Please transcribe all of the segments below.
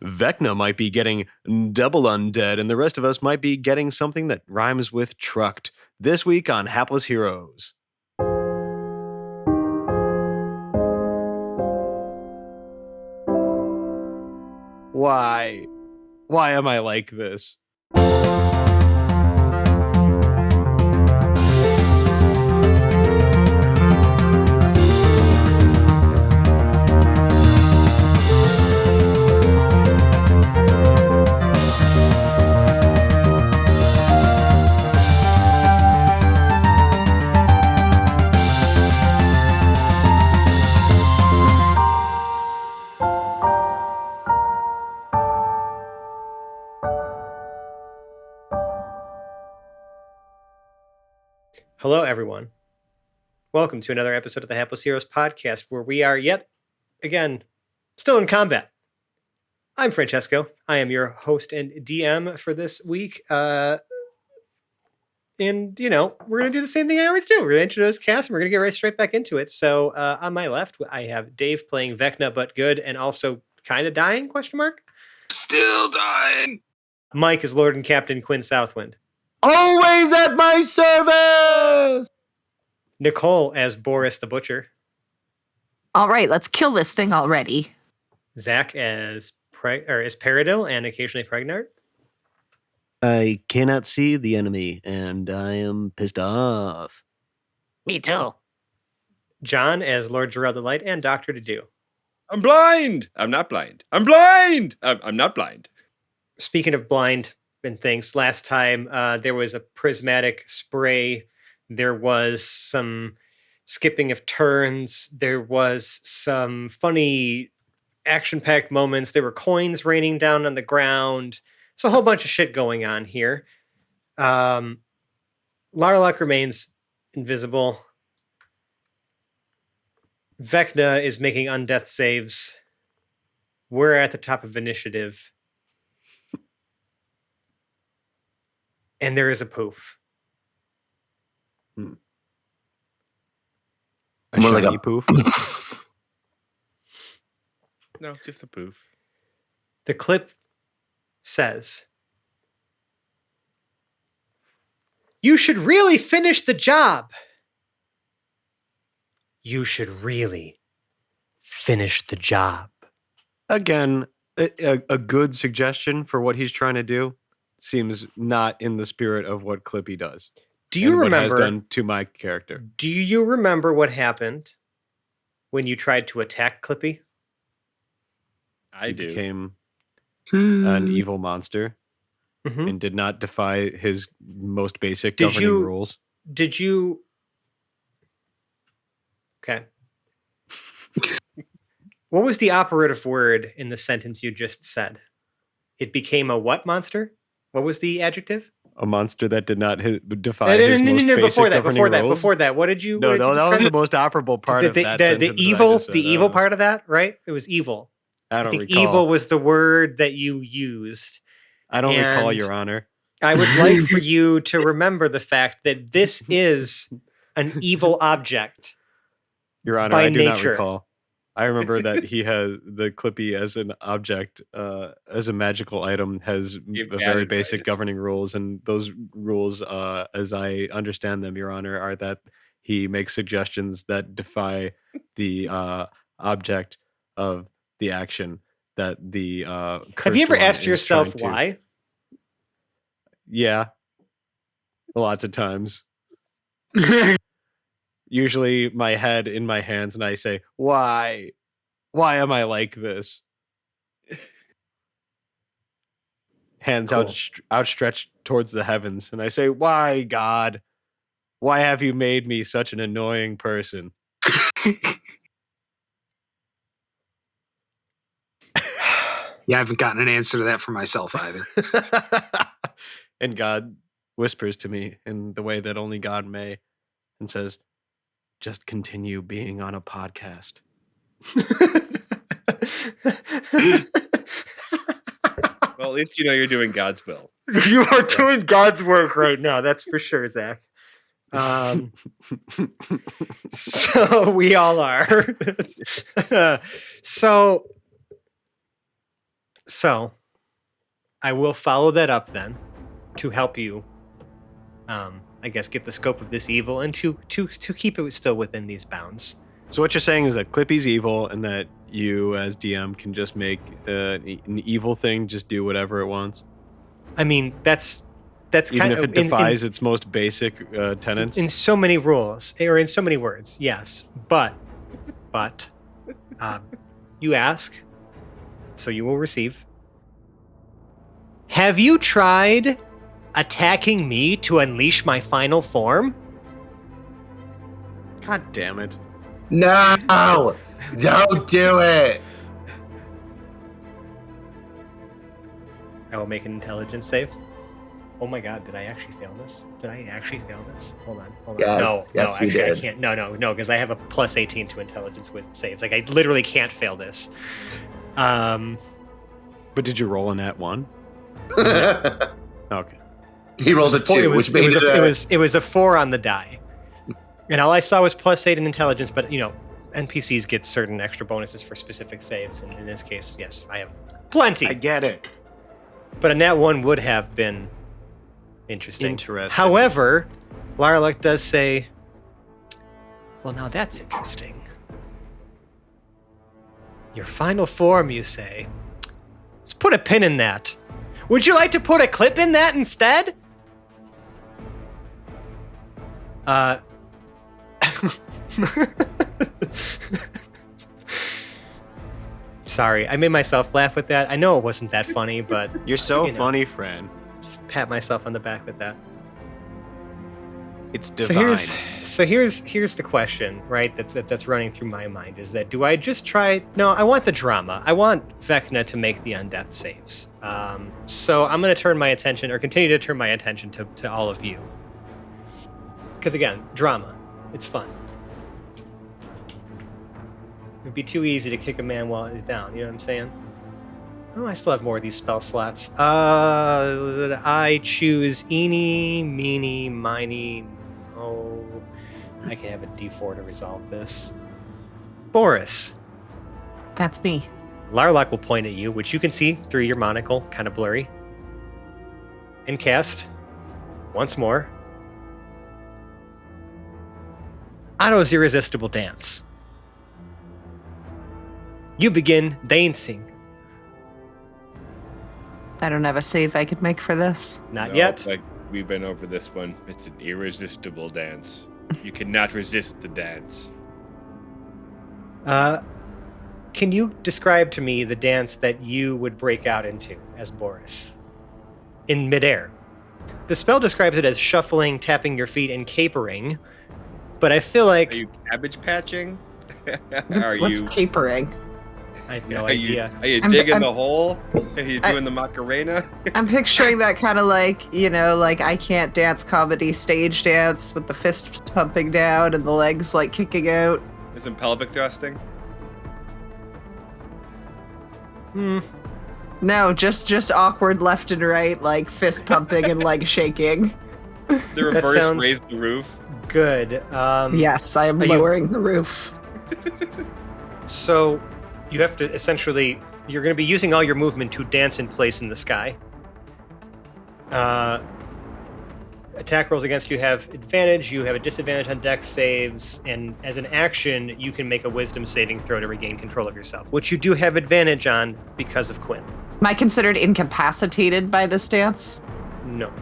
Vecna might be getting double undead, and the rest of us might be getting something that rhymes with trucked. This week on Hapless Heroes. Why? Why am I like this? Hello, everyone. Welcome to another episode of the Hapless Heroes podcast, where we are yet again still in combat. I'm Francesco. I am your host and DM for this week. And, we're going to do the same thing I always do. We're going to introduce cast, and we're going to get right straight back into it. So on my left, I have Dave playing Vecna, but good, and also kind of dying, ? Still dying. Mike is Lord and Captain Quinn Southwind. Always at my service. Nicole as Boris the Butcher. All right, let's kill this thing already. Zach as Paradil and occasionally Pregnart. I cannot see the enemy, and I am pissed off. Me too. John as Lord Jarrell the Light and Dr. Dedu. I'm blind. I'm not blind. I'm blind. I'm not blind. Speaking of blind and things, last time there was a prismatic spray. There was some skipping of turns. There was some funny action-packed moments. There were coins raining down on the ground. So a whole bunch of shit going on here. Larloch remains invisible. Vecna is making undeath saves. We're at the top of initiative. And there is a poof. A More shiny like a poof. No, just a poof. The clip says, "You should really finish the job. You should really finish the job." Again, a good suggestion for what he's trying to do seems not in the spirit of what Clippy does. Do you what remember? has done to my character? Do you remember what happened when you tried to attack Clippy? I He do. became an evil monster Mhm. and did not defy his most basic governing rules. Did you? Okay. What was the operative word in the sentence you just said? It became a what monster? What was the adjective? A monster that did not defy his most basic Before that, governing before rules. that. What did you? No, what did you that was describe? the most operable part of that sentence. The evil part of that, right? It was evil. I don't think recall. evil was the word that you used. I don't recall, and Your Honor. I would like for you to remember the fact that this is an evil object. Your Honor, by I do nature. not recall. I remember that he has the Clippy as an object, as a magical item, has very basic governing rules, and those rules, as I understand them, Your Honor, are that he makes suggestions that defy the object of the action that the Have you ever asked yourself why? Yeah, lots of times. Usually my head in my hands, and I say, why? Why am I like this? Hands Cool. outstretched towards the heavens, and I say, why, God? Why have you made me such an annoying person? Yeah, I haven't gotten an answer to that for myself either. And God whispers to me in the way that only God may, and says, just continue being on a podcast. Well, at least you know you're doing God's will. You are doing God's work right now. That's for sure, Zach. So we all are. So So, I will follow that up then to help you, I guess, get the scope of this evil and to keep it still within these bounds. So what you're saying is that Clippy's evil, and that you, as DM, can just make an evil thing just do whatever it wants. I mean, that's Even kind if of it defies its most basic tenets. in so many rules, or in so many words. Yes, but you ask, so you will receive. Have you tried attacking me to unleash my final form? God damn it. No! Don't do it! I will make an intelligence save. Oh my god, did I actually fail this? Hold on. Yes, yes, you actually, I did. can't. No, because I have a plus 18 to intelligence with saves. Like, I literally can't fail this. But did you roll a nat 1? Okay. He rolled a 2, which made it was a 4 on the die. And all I saw was plus 8 in intelligence, but, NPCs get certain extra bonuses for specific saves, and in this case, yes, I have plenty. I get it. But a nat 1 would have been interesting. Interesting. However, Larloch does say, well, now that's interesting. Your final form, you say. Let's put a pin in that. Would you like to put a clip in that instead? Sorry, I made myself laugh with that. I know it wasn't that funny, but You're so funny, friend. just pat myself on the back with that. It's divine. So here's the question, right? That's running through my mind is that do I just try? No, I want the drama. I want Vecna to make the undeath saves. So I'm going to turn my attention, or continue to turn my attention to all of you, because again, drama. It's fun. It'd be too easy to kick a man while he's down. You know what I'm saying? Oh, I still have more of these spell slots. I choose eeny, meeny, miny. Oh, I can have a D4 to resolve this. Boris. That's me. Larloch will point at you, which you can see through your monocle, kind of blurry. And cast once more Otto's Irresistible Dance. You begin dancing. I don't have a save I could make for this. Not yet. Like we've been over this one. It's an irresistible dance. You cannot resist the dance. Can you describe to me the dance that you would break out into as Boris? In midair. The spell describes it as shuffling, tapping your feet, and capering, but I feel like... Are you cabbage patching? What's capering? I have no Are idea. you digging the hole? Are you doing the Macarena? I'm picturing that kind of like, like I Can't Dance comedy stage dance with the fists pumping down and the legs like kicking out. There's some pelvic thrusting. No, just awkward left and right, like fist pumping and leg shaking. The reverse sounds- raise the roof. Good. Yes, I am are you- lowering the roof. So you have to essentially, you're going to be using all your movement to dance in place in the sky. Attack rolls against you have advantage. You have a disadvantage on dex saves, and as an action, you can make a wisdom saving throw to regain control of yourself, which you do have advantage on because of Quinn. Am I considered incapacitated by this dance? No.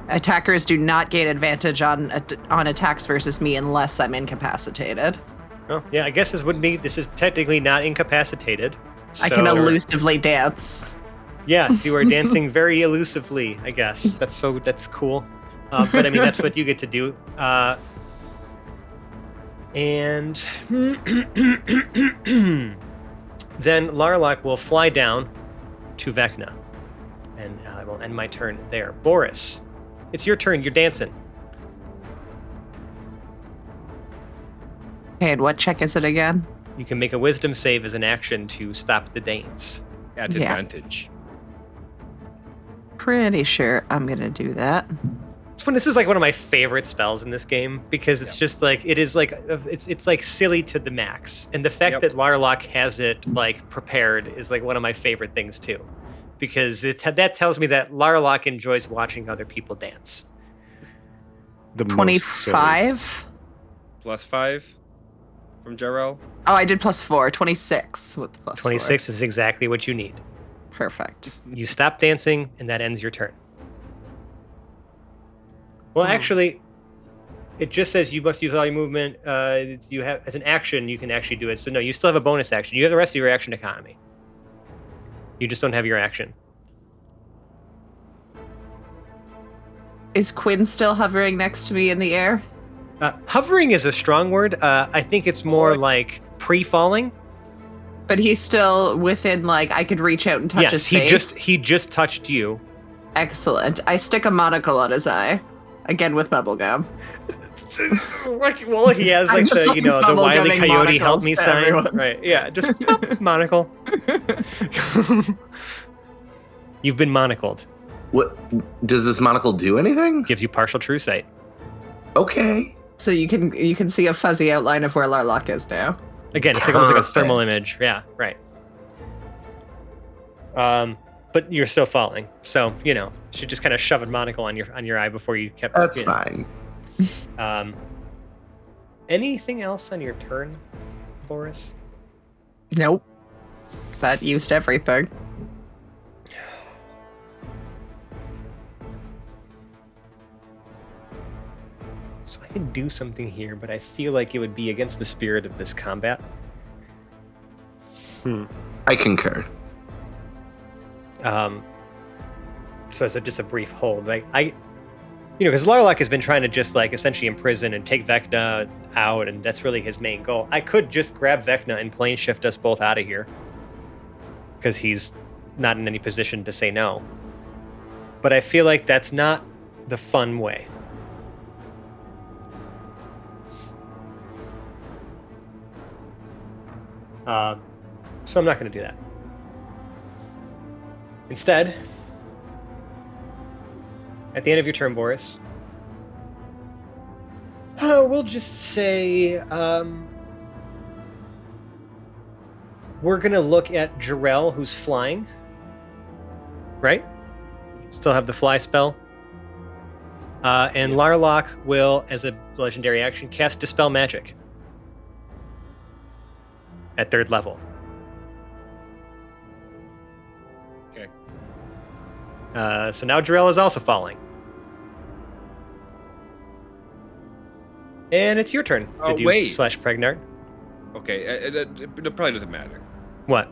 Attackers do not gain advantage on attacks versus me unless I'm incapacitated. Oh, yeah, I guess this is technically not incapacitated. I can so- elusively dance. Yes, you are dancing very elusively, I guess. That's cool. But I mean, that's what you get to do. And then Larloch will fly down to Vecna. And I will end my turn there. Boris, it's your turn. You're dancing. Okay, and what check is it again? You can make a wisdom save as an action to stop the dance. At Yeah. advantage. Pretty sure I'm gonna do that. This is like one of my favorite spells in this game because it's just like it's like silly to the max, and the fact that Larloch has it like prepared is like one of my favorite things too. because that tells me that Larloch enjoys watching other people dance. The most, so- 25. +5 from Jarrell. Oh, I did +4. 26 with the +4. 26 is exactly what you need. Perfect. You stop dancing, and that ends your turn. Well, actually, it just says you must use all your movement. You have as an action, you can actually do it. So no, you still have a bonus action. You have the rest of your action economy. You just don't have your action. Is Quinn still hovering next to me in the air? Hovering is a strong word. I think it's more like pre-falling. But he's still within, like, I could reach out and touch his face. He just touched you. Excellent. I stick a monocle on his eye. Again with bubblegum. Well, he has like the Wile E. Coyote help me sign. Everyone's. Right, yeah, just pop, monocle. You've been monocled. What does this monocle do? Anything? Gives you partial true sight. Okay. So you can see a fuzzy outline of where Larloch is now. Again, it's like almost like a thermal Perfect. image. Yeah, right. But you're still falling, so you should just kind of shove a monocle on your eye before you kept. That's fine. Anything else on your turn, Boris? Nope. That used everything. So I can do something here, but I feel like it would be against the spirit of this combat. I concur. So it's just a brief hold. Like because Larloch has been trying to just like essentially imprison and take Vecna out, and that's really his main goal. I could just grab Vecna and plane shift us both out of here, because he's not in any position to say no. But I feel like that's not the fun way. So I'm not going to do that. Instead, at the end of your turn, Boris, we'll just say we're going to look at Jarrell, who's flying. Right? Still have the fly spell. And Larloch will, as a legendary action, cast Dispel Magic at 3rd level. Okay. So now Jarrell is also falling. And it's your turn to do wait. /Pregnart. Okay, it probably doesn't matter. What?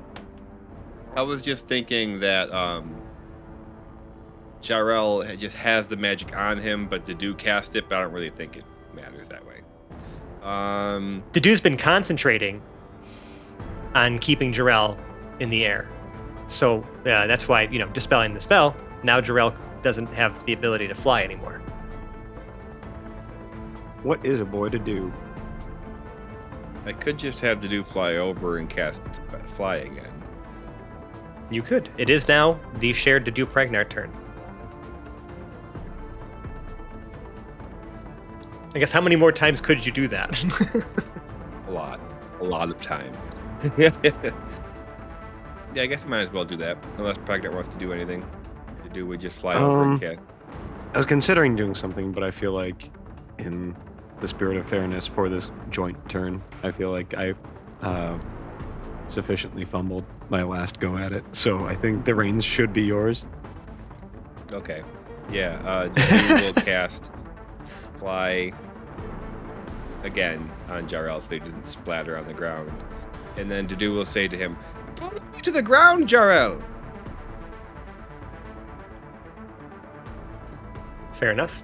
I was just thinking that Jarrell just has the magic on him, but to do cast it, but I don't really think it matters that way. Dedu's been concentrating on keeping Jarrell in the air. So that's why, dispelling the spell, now Jarrell doesn't have the ability to fly anymore. What is a boy to do? I could just have to do fly over and cast fly again. You could. It is now the shared Dedu Pregnart turn. I guess how many more times could you do that? A lot of time. Yeah, I guess I might as well do that, unless Pregnant wants to do anything. To do would just fly over and cast. I was considering doing something, but I feel like in the spirit of fairness for this joint turn, I feel like I sufficiently fumbled my last go at it. So I think the reins should be yours. Okay. Yeah, Dedu will cast fly again on Jarrell so he doesn't splatter on the ground. And then Dedu will say to him, "Pull me to the ground, Jarrell!" Fair enough.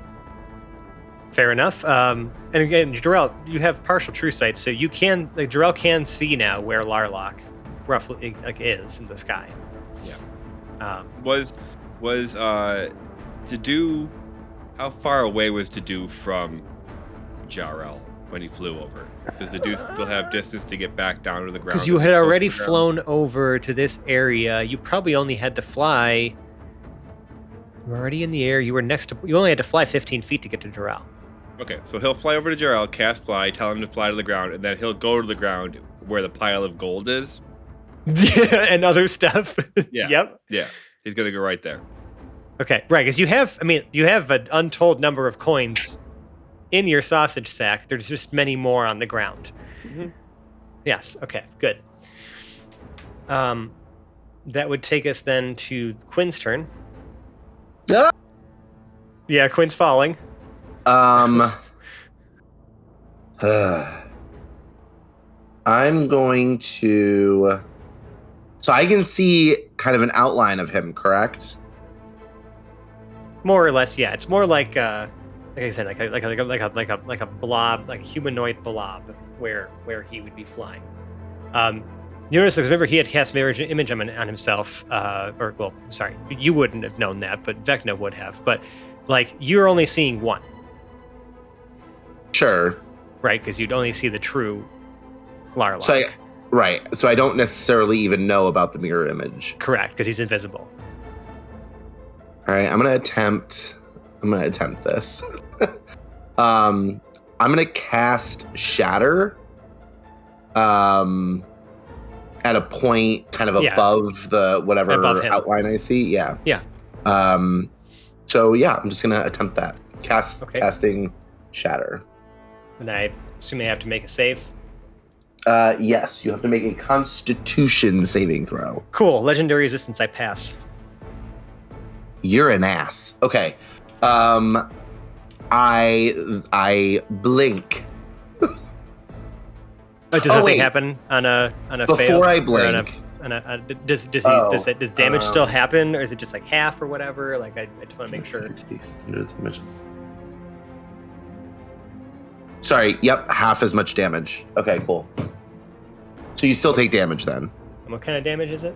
And again, Jarrell, you have partial true sight, so you can, Jarrell can see now where Larloch roughly is in the sky. Yeah. Was Dedu, how far away was Dedu from Jarrell when he flew over? Does Dedu still have distance to get back down to the ground? Because you had already flown over to this area. You probably only had to fly. You were already in the air. You only had to fly 15 feet to get to Jarrell. Okay, so he'll fly over to Jarrell, cast fly, tell him to fly to the ground, and then he'll go to the ground where the pile of gold is. And other stuff. Yeah. Yep. Yeah. He's gonna go right there. Okay, right, because you have an untold number of coins in your sausage sack. There's just many more on the ground. Mm-hmm. Yes, okay, good. That would take us then to Quinn's turn. Ah! Yeah, Quinn's falling. I'm going to. So I can see kind of an outline of him, correct? More or less, yeah. It's more like I said, like a blob, like a humanoid blob, where he would be flying. You notice, because remember he had cast mirror image on himself, you wouldn't have known that, but Vecna would have. But like you're only seeing one, Sure. right? Because you'd only see the true Larloch. So I don't necessarily even know about the mirror image. Correct, because he's invisible. All right, I'm gonna attempt this. I'm gonna cast Shatter. At a point kind of above the whatever outline I see. Yeah. Yeah. So yeah, I'm just gonna attempt that. Casting Shatter. And I assume I have to make a save. Yes, you have to make a Constitution saving throw. Cool. Legendary resistance, I pass. You're an ass. Okay. I blink. Does nothing happen on a before fail? I blink? Does damage still happen, or is it just like half or whatever? Like I just want to make sure. Sorry. Yep, half as much damage. Okay, cool. So you still take damage then. And what kind of damage is it?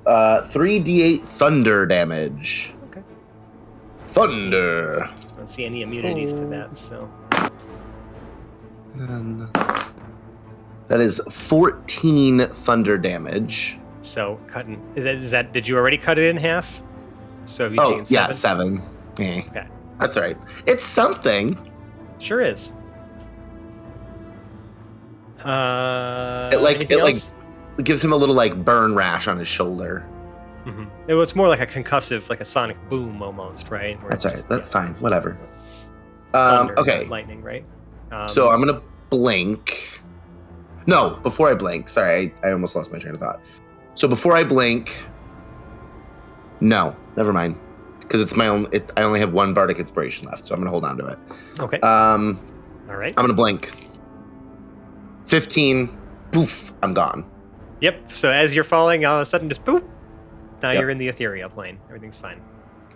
3d8 thunder damage. Okay. Thunder. I don't see any immunities to that, so. And that is 14 thunder damage. So cutting is that? Did you already cut it in half? So have you taken 7? Yeah, 7. Okay, that's all right. It's something. Sure is. It gives him a little like burn rash on his shoulder. Mm-hmm. It was more like a concussive, like a sonic boom almost, right? Where that's right. That's fine. Whatever. Thunder, okay. Lightning, right? So I'm gonna blink. No, before I blink. Sorry, I almost lost my train of thought. So before I blink. No, never mind. Because it's my own. I only have one bardic inspiration left, so I'm gonna hold on to it. Okay. All right. I'm gonna blink. 15. Poof. I'm gone. Yep. So as you're falling, all of a sudden, just boop. Now you're in the ethereal plane. Everything's fine.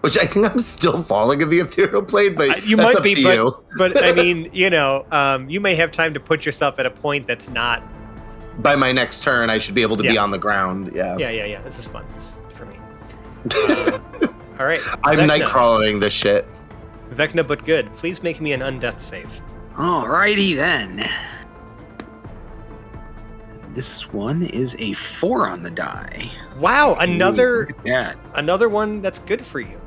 Which I think I'm still falling in the ethereal plane, but you that's might up be. To you. But I mean, you may have time to put yourself at a point that's not. By my next turn, I should be able to be on the ground. Yeah. Yeah. This is fun for me. All right. I'm nightcrawling this shit. Vecna, but good. Please make me an undeath save. Alrighty then. This one is a 4 on the die. Wow, another one that's good for you.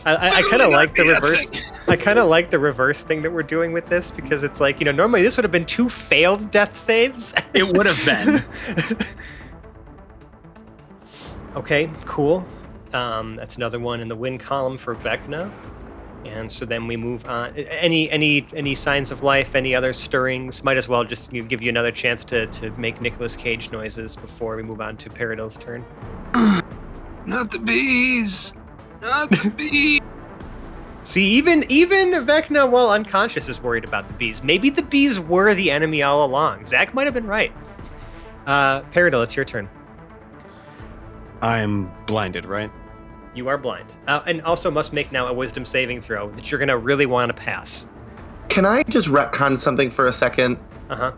I kind of like the reverse. I kind of like the reverse thing that we're doing with this, because it's like, normally this would have been 2 failed death saves. It would have been. Okay, cool. That's another one in the win column for Vecna. And so then we move on. Any signs of life? Any other stirrings? Might as well just give you another chance to make Nicolas Cage noises before we move on to Peridot's turn. Not the bees. Not the bees. See, even Vecna, while unconscious, is worried about the bees. Maybe the bees were the enemy all along. Zach might have been right. Peridot, it's your turn. I'm blinded, right? You are blind. And also must make now a wisdom saving throw that you're going to really want to pass. Can I just retcon something for a second? Uh-huh.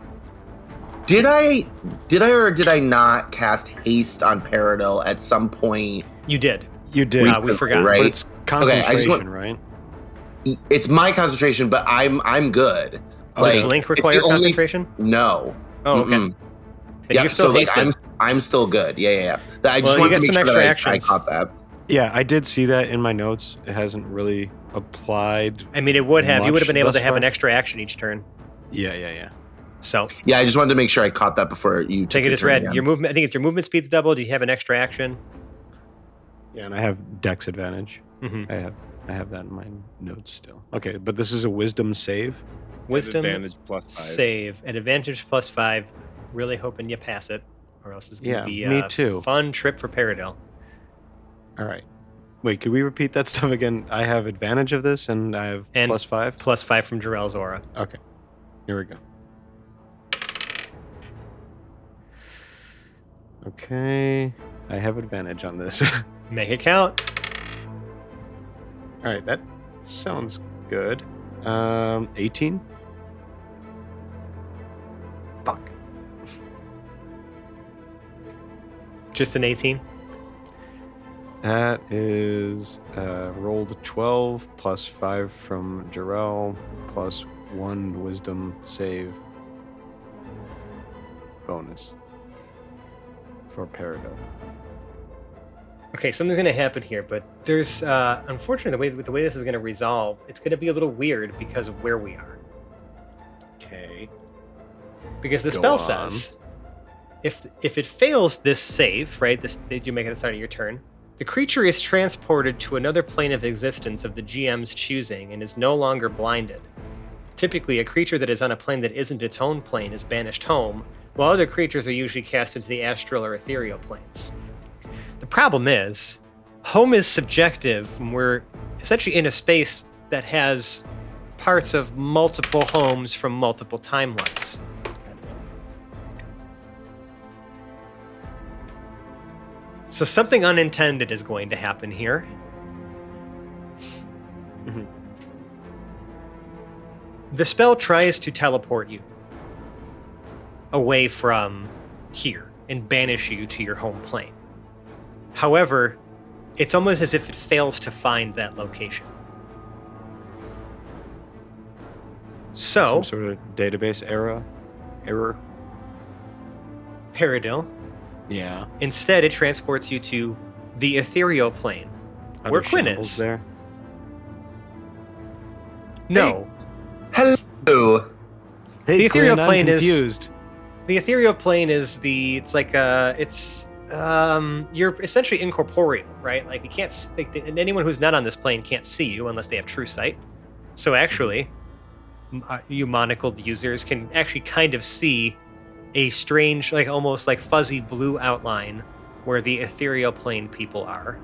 Did I or did I not cast haste on Peridot at some point? You did. You did. We forgot. Right? But it's concentration, right? It's my concentration, but I'm good. Does Blink require concentration? No. Oh, okay. Mm-mm. Yeah, you're still hasted. I'm still good. Yeah. I just want to make some sure extra I actions. caught that. Yeah, I did see that in my notes. It hasn't really applied. I mean, it would have. You would have been able to have far. an extra action each turn. Yeah. So yeah, I just wanted to make sure I caught that before you take took it as turn read. again. Your movement. I think it's your movement speed's double. Do you have an extra action? Yeah, and I have Dex advantage. Mm-hmm. I have that in my notes still. Okay, but this is a Wisdom save. Wisdom advantage +5. save and advantage +5. Really hoping you pass it, or else it's gonna be me a too. fun trip for Paradil. All right. Wait, could we repeat that stuff again? I have advantage of this, and I have And +5. +5 from Jarrell's aura. Okay, here we go. Okay, I have advantage on this. Make it count. All right, that sounds good. 18. Fuck. Just an 18. That is rolled 12 plus 5 from Jarrell plus 1 wisdom save bonus for Paradil. Okay, something's gonna happen here, but there's unfortunately the way this is gonna resolve, it's gonna be a little weird because of where we are. Okay. Because the Go spell on. says if it fails this save, right? This that you make at the start of your turn, the creature is transported to another plane of existence of the GM's choosing and is no longer blinded. Typically, a creature that is on a plane that isn't its own plane is banished home, while other creatures are usually cast into the astral or ethereal planes. The problem is, home is subjective, and we're essentially in a space that has parts of multiple homes from multiple timelines. So something unintended is going to happen here. Mhm. The spell tries to teleport you away from here and banish you to your home plane. However, it's almost as if it fails to find that location. So, Some sort of database error. Paradil, Yeah. instead it transports you to the ethereal plane, Are where there Quinn shambles is. there? No, Hello. Hey, The ethereal Quinn, I'm plane is- confused. the ethereal plane is you're essentially incorporeal, right? Like you can't, and anyone who's not on this plane can't see you unless they have true sight. So actually, you monocled users can actually kind of see a strange, like almost like fuzzy blue outline where the ethereal plane people are.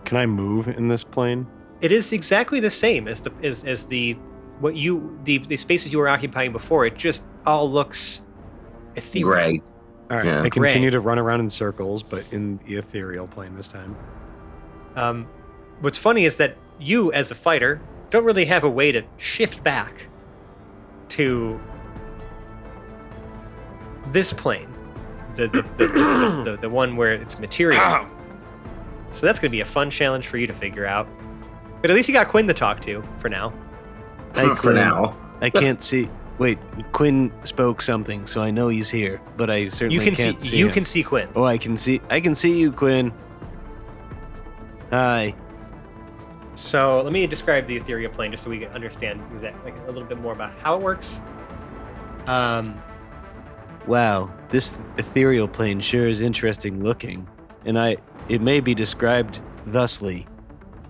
Can I move in this plane? It is exactly the same as the spaces you were occupying before. It just all looks ethereal. Gray. All right. Yeah. I continue Gray. to run around in circles, but in the ethereal plane this time. What's funny is that you, as a fighter, don't really have a way to shift back to this plane, the one where it's material. So that's going to be a fun challenge for you to figure out. But at least you got Quinn to talk to for now. Hey, For Quinn. now. I can't see. Wait, Quinn spoke something, so I know he's here, but I certainly You can can't see. see You him. can see Quinn. Oh, I can see. I can see you, Quinn. Hi. So let me describe the ethereal plane just so we can understand exactly a little bit more about how it works. Wow, this ethereal plane sure is interesting looking, and it may be described thusly.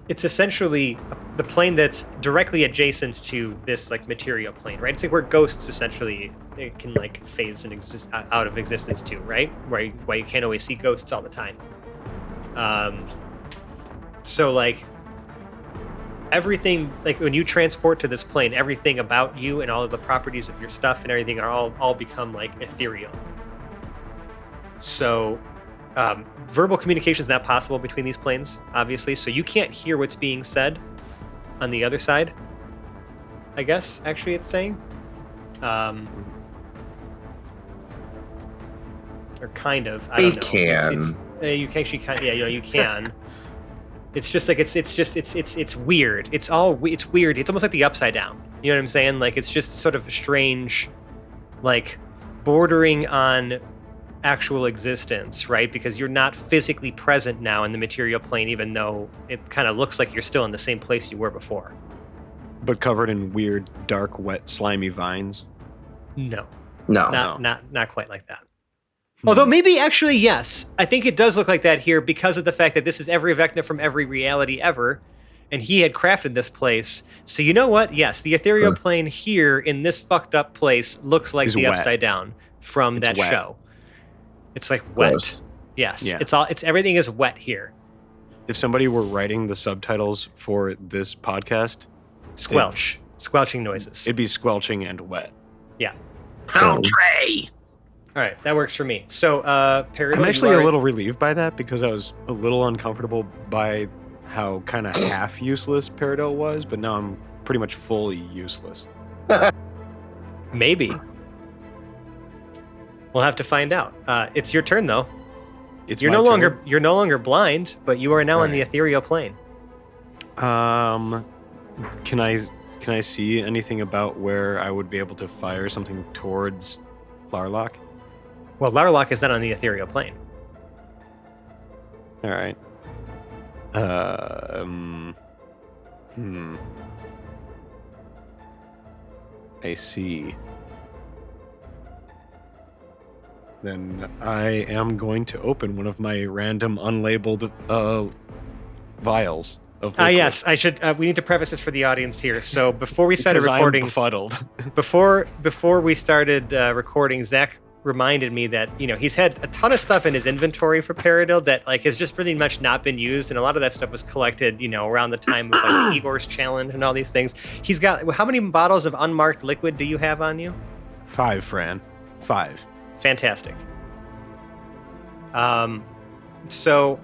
It's essentially the plane that's directly adjacent to this like material plane, right? It's like where ghosts essentially it can like phase and exist out of existence too, right? Why you can't always see ghosts all the time. So like everything, like when you transport to this plane, everything about you and all of the properties of your stuff and everything are all become like ethereal. So verbal communication is not possible between these planes, obviously, so you can't hear what's being said on the other side, I guess, actually it's saying. Or kind of, I don't know. can. You can actually, yeah, you can. It's just like, it's weird. It's weird. It's almost like the Upside Down. You know what I'm saying? Like, it's just sort of strange, like, bordering on actual existence, right? Because you're not physically present now in the material plane, even though it kind of looks like you're still in the same place you were before. But covered in weird, dark, wet, slimy vines. No. No. Not quite like that. Although maybe actually, yes. I think it does look like that here because of the fact that this is every Vecna from every reality ever. And he had crafted this place. So you know what? Yes, the ethereal plane here in this fucked up place looks like the wet. Upside Down from that wet. show. It's like wet. Gross. Yes. Yeah. It's everything is wet here. If somebody were writing the subtitles for this podcast, Squelching noises. it'd be squelching and wet. Yeah. Trey. All right, that works for me. So, Peridot, I'm actually a little relieved by that because I was a little uncomfortable by how kind of half useless Peridot was, but now I'm pretty much fully useless. Maybe. We'll have to find out. It's your turn, though. You're no longer blind, but you are now on the ethereal plane. Can I see anything about where I would be able to fire something towards Larloch? Well, Larloch is not on the ethereal plane. All right. I see. Then I am going to open one of my random unlabeled vials of liquid. Yes, I should. We need to preface this for the audience here. So before we started recording, I'm befuddled. before we started recording, Zach reminded me that he's had a ton of stuff in his inventory for Peridot that has just pretty much not been used, and a lot of that stuff was collected around the time of Igor's challenge and all these things. He's got how many bottles of unmarked liquid do you have on you? 5, Fran. 5. Fantastic. So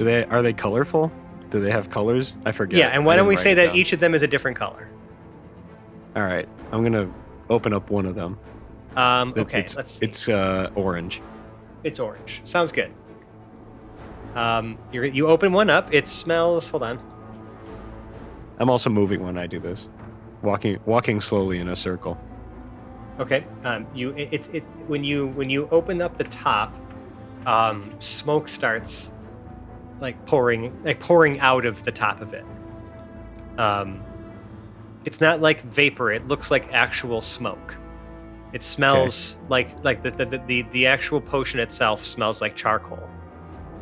Are they colorful? Do they have colors? I forget. Yeah, and why don't we say that each of them is a different color? All right, I'm gonna open up one of them. Okay, let's see. It's orange. It's orange. Sounds good. You open one up. It smells. Hold on. I'm also moving when I do this, walking slowly in a circle. Okay. When you open up the top, smoke starts pouring out of the top of it. It's not like vapor. It looks like actual smoke. It smells like the actual potion itself smells like charcoal.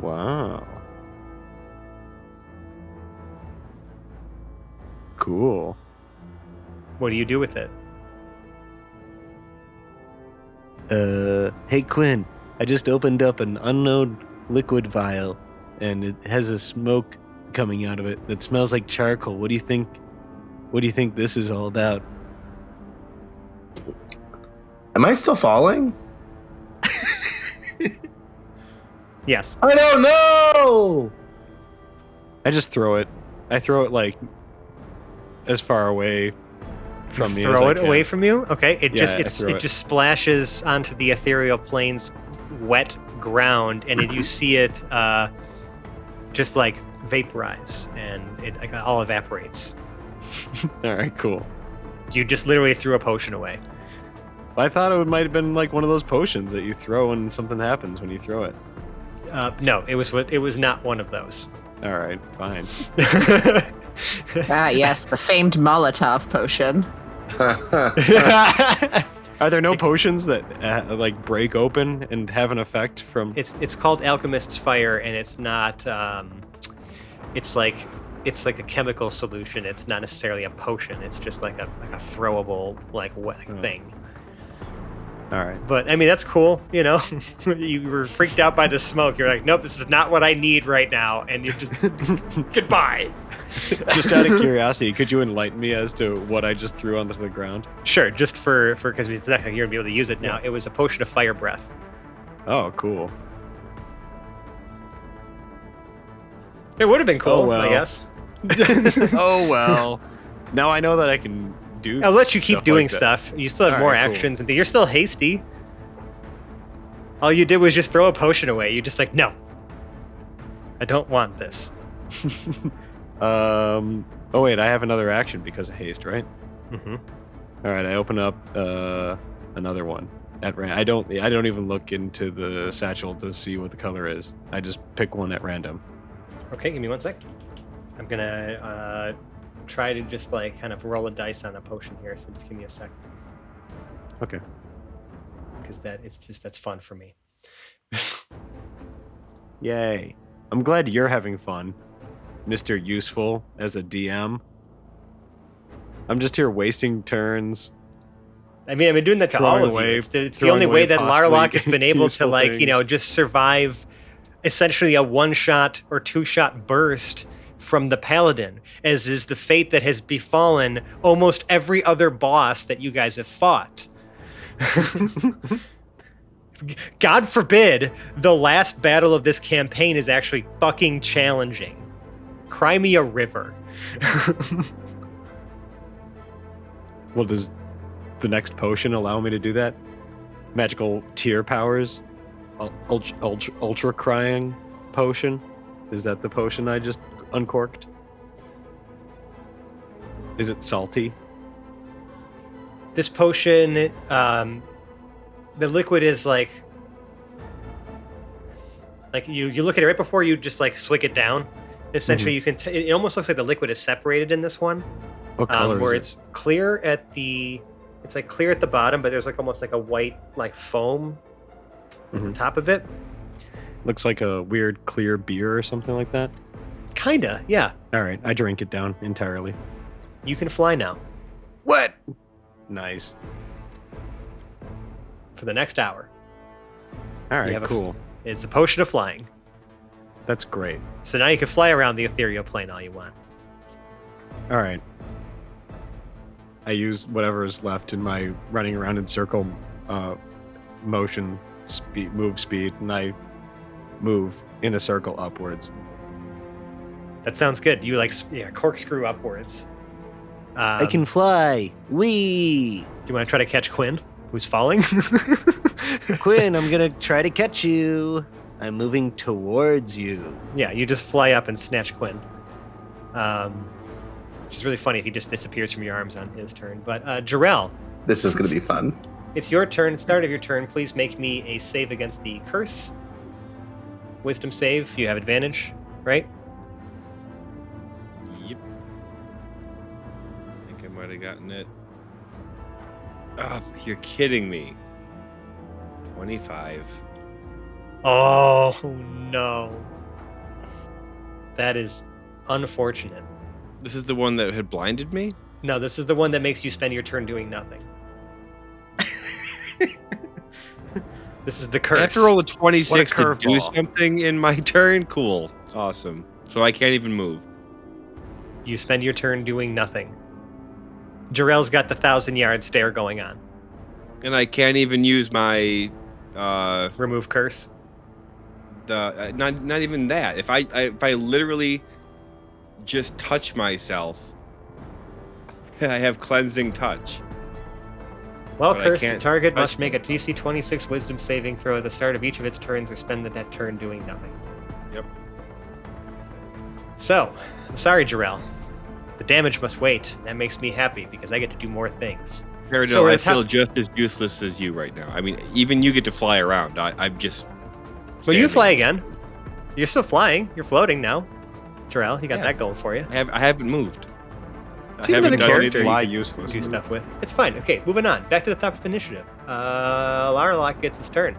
Wow. Cool. What do you do with it? Hey Quinn, I just opened up an unknown liquid vial, and it has a smoke coming out of it that smells like charcoal. What do you think? What do you think this is all about? Am I still falling? Yes. I don't know. I just throw it. I throw it as far away from me. Throw it away from you. Okay. It Yeah, just splashes onto the ethereal plane's wet ground, and you see it just vaporize, and it all evaporates. All right, cool. You just literally threw a potion away. I thought it might have been like one of those potions that you throw and something happens when you throw it. No, it was not one of those. All right, fine. Yes, the famed Molotov potion. Are there no potions that break open and have an effect from? It's called Alchemist's Fire, and it's not. It's like a chemical solution. It's not necessarily a potion. It's just like a throwable wet thing. All right. But I mean, that's cool. You were freaked out by the smoke. You're like, nope, this is not what I need right now. And you just goodbye. Just out of curiosity, could you enlighten me as to what I just threw onto the ground? Sure. Just for because it's not like you're gonna be able to use it now. Yeah. It was a potion of fire breath. Oh, cool. It would have been cool, oh, well. I guess. Oh well. Now I know that I can do. I'll let you keep doing stuff. You still have more actions, and you're still hasty. All you did was just throw a potion away. You're just like, no, I don't want this. Oh wait, I have another action because of haste, right? Mm-hmm. All right, I open up another one at random. I don't even look into the satchel to see what the color is. I just pick one at random. Okay, give me 1 sec. I'm gonna try to just kind of roll a dice on a potion here. So just give me a sec. Okay. because that's fun for me. Yay. I'm glad you're having fun, Mr. Useful as a DM. I'm just here wasting turns. I mean, I've been doing that to all of you. It's the only way that Larloch has been able to, like, just survive essentially a one-shot or two-shot burst from the Paladin, as is the fate that has befallen almost every other boss that you guys have fought. God forbid the last battle of this campaign is actually fucking challenging. Cry me a river. Well, does the next potion allow me to do that? Magical tear powers? Ultra crying potion? Is that the potion I just uncorked? Is it salty? This potion, the liquid is like you look at it right before you just like swick it down. Essentially, you can. It almost looks like the liquid is separated in this one. What color where is it? It's clear at the. It's like clear at the bottom, but there's like almost like a white like foam at the top of it. Looks like a weird clear beer or something like that. Kinda, yeah. All right, I drink it down entirely. You can fly now. What? Nice. For the next hour. All right, cool. It's a potion of flying. That's great. So now you can fly around the ethereal plane all you want. All right. I use whatever is left in my running around in circle motion speed, move speed, and I move in a circle upwards. That sounds good. You corkscrew upwards. I can fly. Whee! Do you want to try to catch Quinn, who's falling? Quinn, I'm gonna try to catch you. I'm moving towards you. Yeah, you just fly up and snatch Quinn. Which is really funny if he just disappears from your arms on his turn. But Jarrell. This is going to be fun. It's your turn. Start of your turn. Please make me a save against the curse. Wisdom save. You have advantage, right? Yep. I think I might have gotten it. Oh, you're kidding me. 25. Oh, no. That is unfortunate. This is the one that had blinded me? No, this is the one that makes you spend your turn doing nothing. This is the curse. I have to roll a 26 to do curveball. something in my turn? Cool. Awesome. So I can't even move. You spend your turn doing nothing. Jarrell's got the 1,000-yard stare going on. And I can't even use my... remove curse? Not even that. If I literally just touch myself, I have cleansing touch. Well, But I cursed, the can't target touch must make a DC 26 wisdom saving throw at the start of each of its turns or spend that turn doing nothing. Yep. So, I'm sorry, Jarrell. The damage must wait. That makes me happy because I get to do more things. Paradil, So I at the top- feel just as useless as you right now. I mean, even you get to fly around. I'm just... Well, you standing. fly again. You're still flying. You're floating now. Jarrell, you got that going for you. I haven't moved. So you have another character you Fly can useless. do stuff with. It's fine. Okay, moving on. Back to the top of initiative. Larloch gets his turn.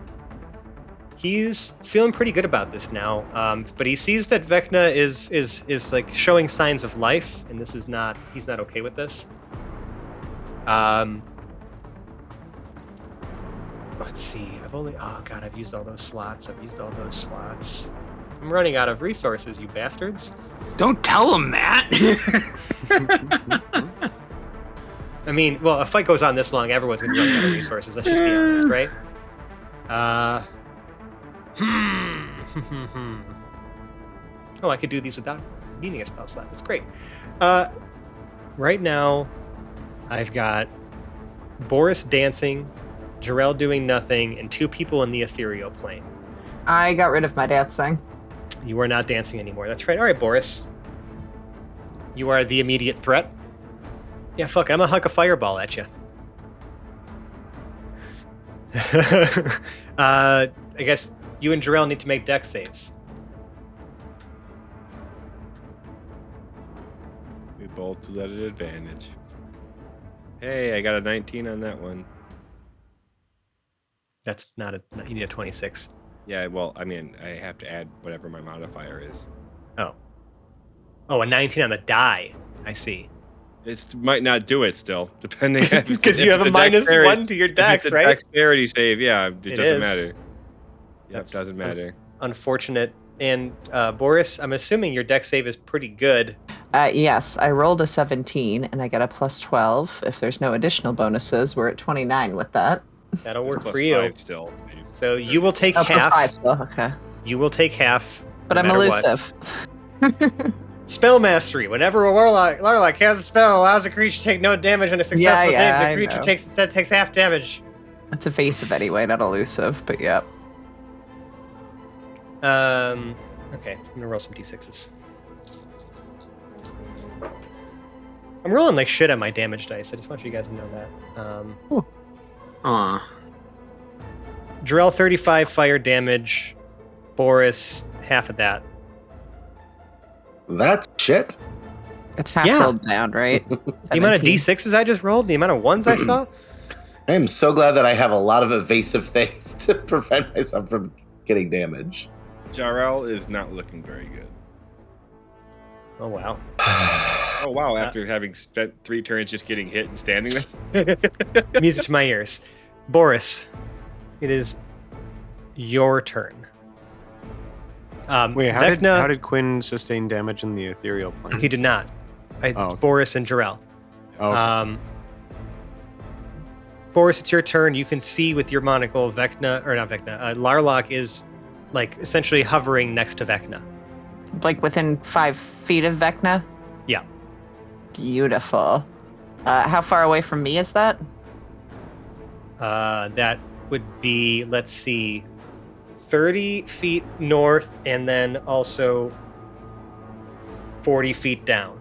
He's feeling pretty good about this now, but he sees that Vecna is like showing signs of life, and this is not. He's not okay with this. Let's see. I've used all those slots. I'm running out of resources, you bastards. Don't tell him that. I mean, well, a fight goes on this long, everyone's gonna be running out of resources. Let's just be honest, right? Oh, I could do these without needing a spell slot. That's great. Right now, I've got Boris dancing, Jarrell doing nothing, and 2 people in the ethereal plane. I got rid of my dancing. You are not dancing anymore. That's right. All right, Boris. You are the immediate threat. Yeah, fuck, I'm gonna huck a fireball at you. I guess you and Jarrell need to make dex saves. We both at an advantage. Hey, I got a 19 on that one. That's not a. You need a 26. Yeah, well, I mean, I have to add whatever my modifier is. Oh, a 19 on the die. I see. It might not do it still, depending. Because you have a -1 to your dex, if it's a right? dexterity save, yeah, it doesn't is. matter. Yep, That's doesn't matter. Unfortunate. And Boris, I'm assuming your dex save is pretty good. Yes, I rolled a 17 and I got a +12. If there's no additional bonuses, we're at 29 with that. That'll work Plus for you. 5 still. So you will take Oh, half. +5 still. Okay. You will take half. But no I'm matter what. elusive. Spell mastery. Whenever a Larloch has a spell, allows a creature to take no damage on a successful Yeah, save. I The creature know. takes half damage. It's evasive anyway, not elusive, but yeah. Okay, I'm gonna roll some d6s. I'm rolling like shit on my damage dice. I just want you guys to know that. Aw. Jarrell 35 fire damage. Boris half of that. That shit. It's half Yeah. rolled down, right? The amount of 17. d6s I just rolled, the amount of ones I saw. I am so glad that I have a lot of evasive things to prevent myself from getting damage. Jarrell is not looking very good. Oh wow. Oh wow! After having spent 3 turns just getting hit and standing there. Music to my ears. Boris, it is your turn. Wait, how Vecna, did Quinn sustain damage in the ethereal plane? he did not. Oh. Boris and Jarrell. Oh, Boris, it's your turn. You can see with your monocle, Larloch is like essentially hovering next to Vecna. Like within 5 feet of Vecna? Yeah. Beautiful. How far away from me is that? That would be, let's see, 30 feet north and then also 40 feet down.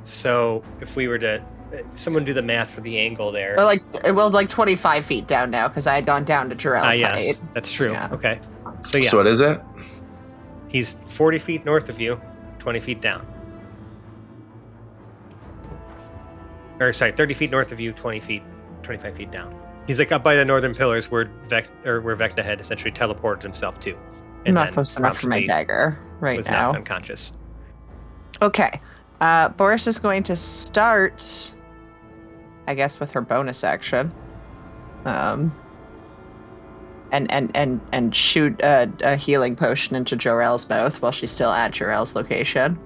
So if we were to, someone do the math for the angle there. Or like 25 feet down now, because I had gone down to Jarrell's Yes, height. that's true. Yeah. Okay. So yeah, So what is it? he's 40 feet north of you, 20 feet down. Or sorry, 30 feet north of you, 25 feet down. He's like up by the northern pillars where Vecna had essentially teleported himself to. I'm not then close enough for my promptly dagger right was now. knocked unconscious. Okay. Boris is going to start, I guess, with her bonus action. And shoot a healing potion into Jarrell's mouth while she's still at Jarrell's location.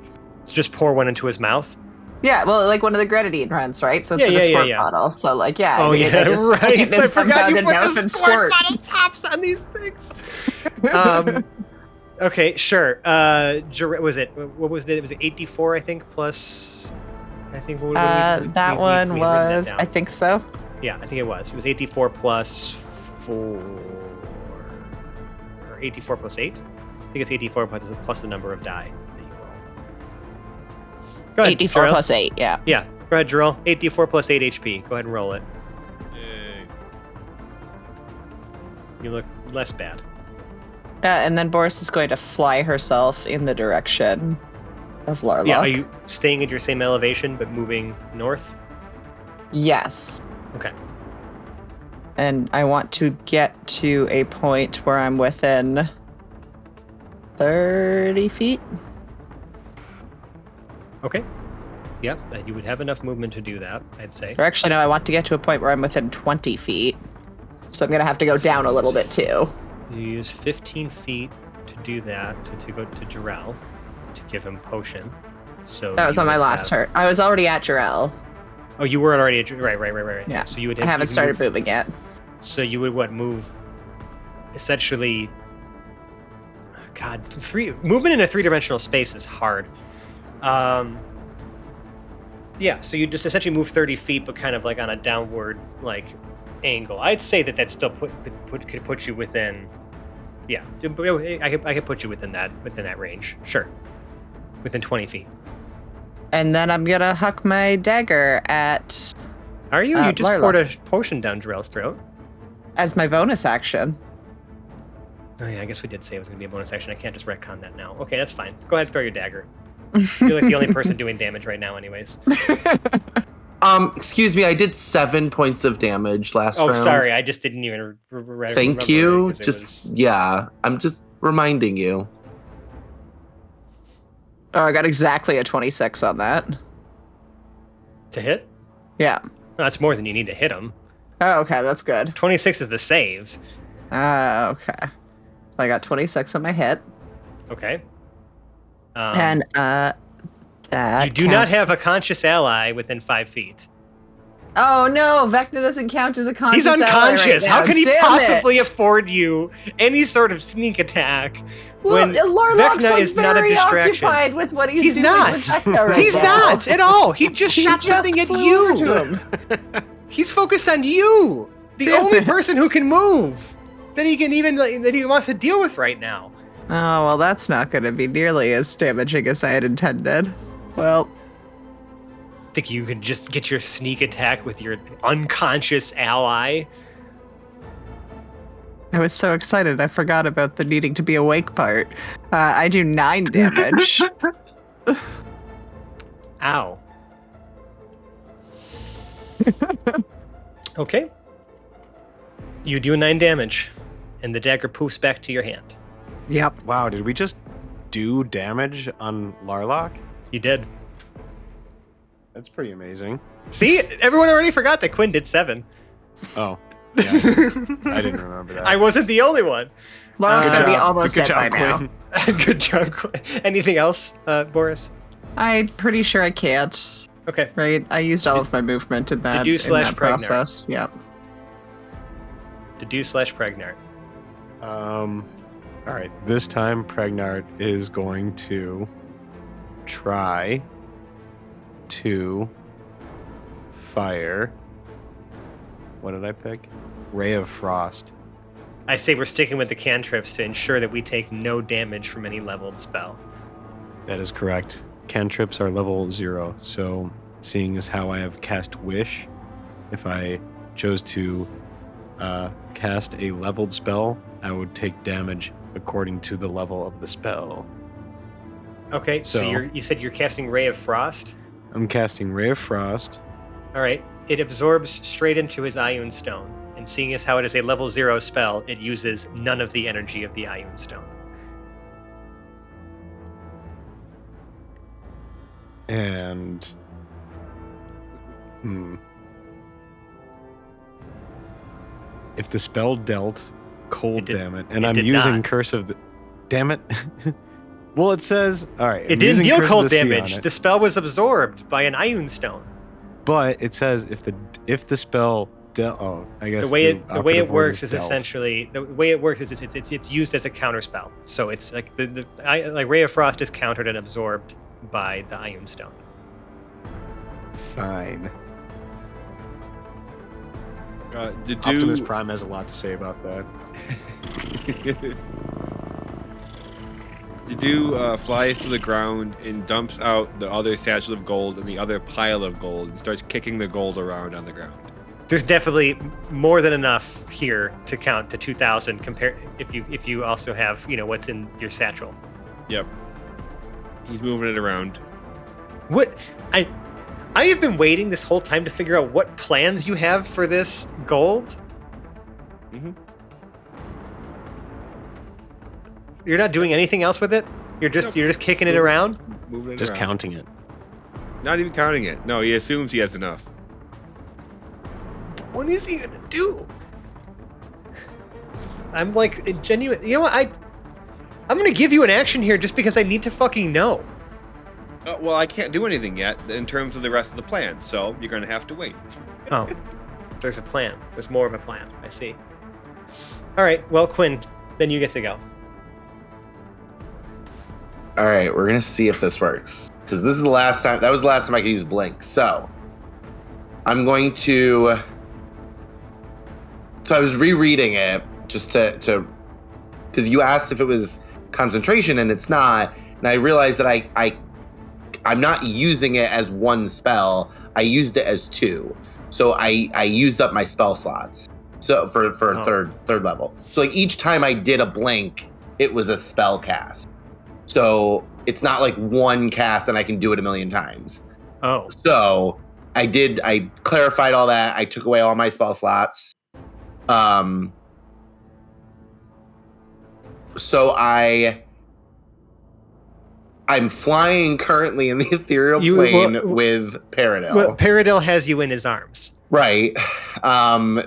So just pour one into his mouth. Yeah, well, like one of the grenadine runs, right? So it's in a squirt bottle. So, like, yeah. Oh, yeah, I just right. stick it in his I forgot you compounded put mouth the and squirt bottle tops on these things. Okay, sure. What was it? It was 8d4, I think, plus. I think what that one we had written was, that I down. think so. Yeah, I think it was. It was 8d4 plus 4. Or 8d4 plus 8? I think it's 8d4 plus the number of die that you roll. Go ahead, 8d4 Jarrell. plus 8, yeah. Yeah, go ahead, Jarrell. 8d4 plus 8 HP. Go ahead and roll it. Yay. You look less bad. And then Boris is going to fly herself in the direction of Larloch. Yeah, are you staying at your same elevation but moving north? Yes. Okay. And I want to get to a point where I'm within 30 feet. Okay. Yep, you would have enough movement to do that, I'd say. Or actually, no, I want to get to a point where I'm within 20 feet. So I'm going to have to go down a little bit too. You use 15 feet to do that, to go to Jarrell, to give him potion. So That was you on my would last have- turn. I was already at Jarrell. Oh, you were already at right. Yeah. So you would I haven't started moving yet. So you would move essentially. God, movement in a 3-dimensional space is hard. Yeah, so you just essentially move 30 feet, but kind of like on a downward like angle. I'd say that still could put you within. Yeah, I could put you within that range. Sure, within 20 feet. And then I'm going to huck my dagger at Are you? You just Larloch. poured a potion down Jarrell's throat. as my bonus action. Oh yeah, I guess we did say it was going to be a bonus action. I can't just retcon that now. Okay, that's fine. Go ahead and throw your dagger. You're like the only person doing damage right now anyways. Excuse me, I did 7 points of damage last round. Oh, sorry, I just didn't even Thank you. Yeah, I'm just reminding you. Oh, I got exactly a 26 on that. To hit? Yeah. That's more than you need to hit him. Oh, okay, that's good. 26 is the save. Okay. So I got 26 on my hit. Okay. And that you do not have a conscious ally within 5 feet. Oh no, Vecna doesn't count as a conscious ally. He's unconscious. Right How can he possibly it. afford you any sort of sneak attack well, when Larloch's Vecna like is not a very distraction? occupied with what he's doing not. with Vecna right He's now. not at all. He just shot something at you. He's focused on you. The only person who can move that he can even that he wants to deal with right now. Oh, well, that's not going to be nearly as damaging as I had intended. Well, think you can just get your sneak attack with your unconscious ally? I was so excited I forgot about the needing to be awake part. I do 9 damage. Ow. Okay. You do 9 damage, and the dagger poofs back to your hand. Yep. Wow, did we just do damage on Larloch? You did. That's pretty amazing. See? Everyone already forgot that Quinn did 7. Oh. Yeah. I didn't remember that. I wasn't the only one. Larloch's going to be almost Good dead job, by Quinn. now. Good job, Quinn. Anything else, Boris? I'm pretty sure I can't. Okay. Right? I used all of my movement in that, process. Yep. Deduce/Pregnart. All right. This time, Pregnart is going to try to fire. What did I pick? Ray of Frost. I say we're sticking with the cantrips to ensure that we take no damage from any leveled spell. That is correct. Cantrips are level 0, so seeing as how I have cast Wish, if I chose to cast a leveled spell, I would take damage according to the level of the spell. Okay, so you said you're casting Ray of Frost? I'm casting Ray of Frost. All right, it absorbs straight into his Ioun Stone, and seeing as how it is a level 0 spell, it uses none of the energy of the Ioun Stone. And if the spell dealt cold damage, and I'm using Curse of the... Damn it. Well, it says... All right. It didn't deal cold damage. The spell was absorbed by an Ioun Stone. But it says if the spell... I guess the way it works is essentially it's used as a counter spell. So it's like like Ray of Frost is countered and absorbed by the Ioun Stone. Fine. Optimus Prime has a lot to say about that. Dedu flies to the ground and dumps out the other satchel of gold and the other pile of gold and starts kicking the gold around on the ground. There's definitely more than enough here to count to 2,000. Compare if you also have what's in your satchel. Yep. He's moving it around. What I have been waiting this whole time to figure out what plans you have for this gold. Mm-hmm. You're not doing anything else with it? You're just kicking it around? Moving it just around. Counting it. Not even counting it. No, he assumes he has enough. What is he gonna do? I'm like genuine. You know what? I'm gonna give you an action here just because I need to fucking know. Well, I can't do anything yet in terms of the rest of the plan, so you're gonna have to wait. Oh, there's a plan. There's more of a plan. I see. All right. Well, Quinn, then you get to go. All right, we're gonna see if this works because this is the last time. That was the last time I could use Blink. So I'm going to. So I was rereading it just to because you asked if it was concentration and it's not, and I realized that I'm not using it as one spell. I used it as 2, so I used up my spell slots. So for third level. So like each time I did a blink, it was a spell cast. So it's not like one cast and I can do it a million times. Oh. So I clarified all that. I took away all my spell slots. So I'm flying currently in the ethereal plane with Paradil. Well, Paradil has you in his arms. Right.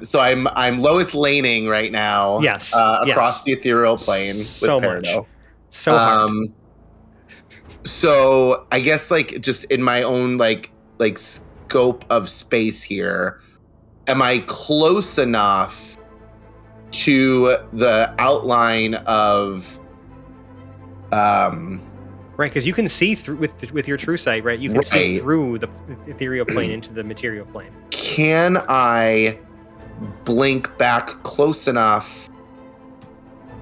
So I'm Lois laning right now. Yes. Across the ethereal plane so with Paradil. Much. So hard. So I guess like just in my own like scope of space here, am I close enough to the outline of right, because you can see through with your true sight, right? You can see through the ethereal plane into the material plane. Can I blink back close enough